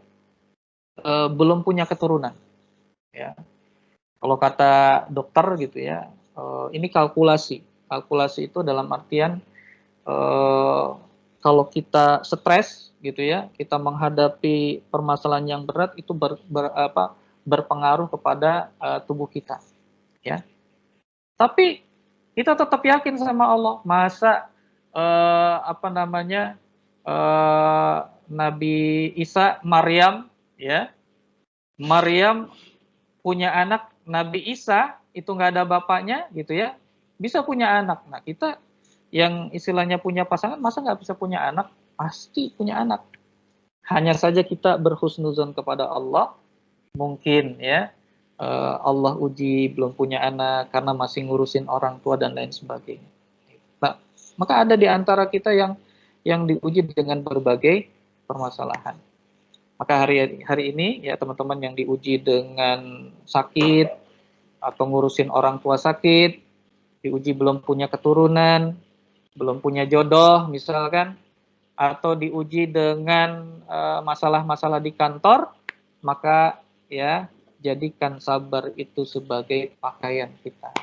belum punya keturunan, ya. Kalau kata dokter gitu ya, ini kalkulasi. Kalkulasi itu dalam artian kalau kita stres gitu ya, kita menghadapi permasalahan yang berat itu berpengaruh kepada tubuh kita, ya. Tapi kita tetap yakin sama Allah. Masa Nabi Isa, Maryam, ya, Maryam punya anak, Nabi Isa itu nggak ada bapaknya, gitu ya, bisa punya anak. Nah, kita yang istilahnya punya pasangan, masa nggak bisa punya anak? Pasti punya anak. Hanya saja kita berhusnuzon kepada Allah, mungkin, ya, Allah uji belum punya anak karena masih ngurusin orang tua dan lain sebagainya. Nah, maka ada di antara kita yang diuji dengan berbagai permasalahan. Maka hari ini, ya, teman-teman yang diuji dengan sakit atau ngurusin orang tua sakit, diuji belum punya keturunan, belum punya jodoh misalkan, atau diuji dengan masalah-masalah di kantor, maka, ya, jadikan sabar itu sebagai pakaian kita.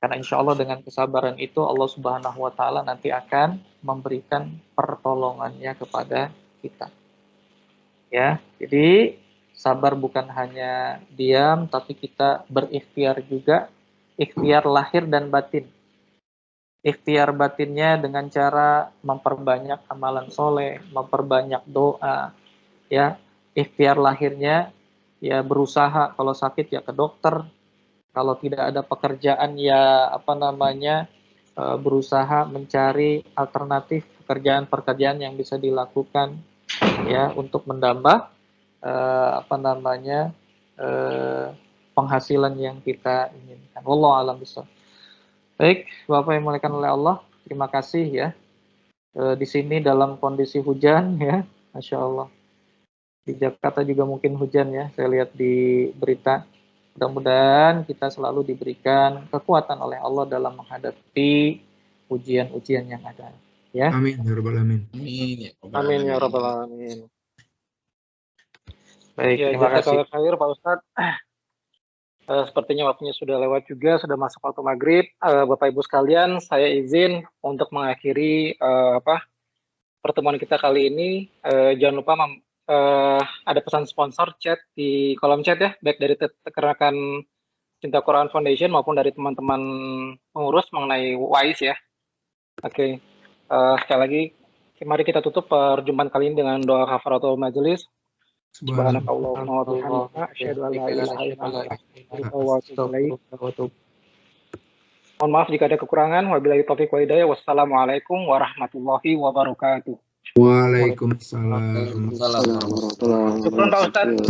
Karena insya Allah dengan kesabaran itu Allah Subhanahu wa Ta'ala nanti akan memberikan pertolongannya kepada kita. Ya, jadi sabar bukan hanya diam, tapi kita berikhtiar juga, ikhtiar lahir dan batin. ikhtiar batinnya dengan cara memperbanyak amalan soleh, memperbanyak doa, ya. Ikhtiar lahirnya ya berusaha, kalau sakit ya ke dokter, kalau tidak ada pekerjaan ya berusaha mencari alternatif pekerjaan-pekerjaan yang bisa dilakukan ya untuk menambah penghasilan yang kita inginkan. Wallahu a'lam bishawab. Baik, Bapak yang dimuliakan oleh Allah, terima kasih ya. Di sini dalam kondisi hujan ya, Masya Allah. Di Jakarta juga mungkin hujan ya, saya lihat di berita. Mudah-mudahan kita selalu diberikan kekuatan oleh Allah dalam menghadapi ujian-ujian yang ada. Ya. Amin ya rabbal alamin. Amin ya rabbal alamin. Baik, Ya, terima kasih. jazakallahu khair Pak Ustadz. Sepertinya waktunya sudah lewat juga, sudah masuk waktu maghrib. Bapak Ibu sekalian, saya izin untuk mengakhiri pertemuan kita kali ini. Jangan lupa ada pesan sponsor chat di kolom chat ya, baik dari rekan Cinta Quran Foundation maupun dari teman-teman pengurus mengenai WISE ya. Oke. Sekali lagi, mari kita tutup perjumpaan kali ini dengan doa kafaratul majelis. Subhanakallahumma wa bihamdika asyhadu an la ilaha illa anta astaghfiruka wa atubu ilaik. Mohon maaf jika ada kekurangan. Wabillahi taufiq wa hidayah. Wassalamualaikum warahmatullahi wabarakatuh. Waalaikumsalam. Syukran Pak Ustadz.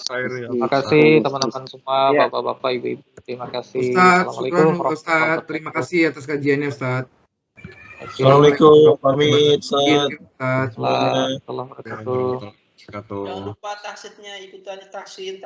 Terima kasih teman-teman semua, bapak-bapak, ibu-ibu. Terima kasih. Assalamualaikum Ustadz. Terima kasih atas kajiannya Ustadz. Assalamualaikum. Pamit Ustadz. Warahmatullahi wabarakatuh. Wabarakatuh. Jangan lupa taksidnya ikutan taksin.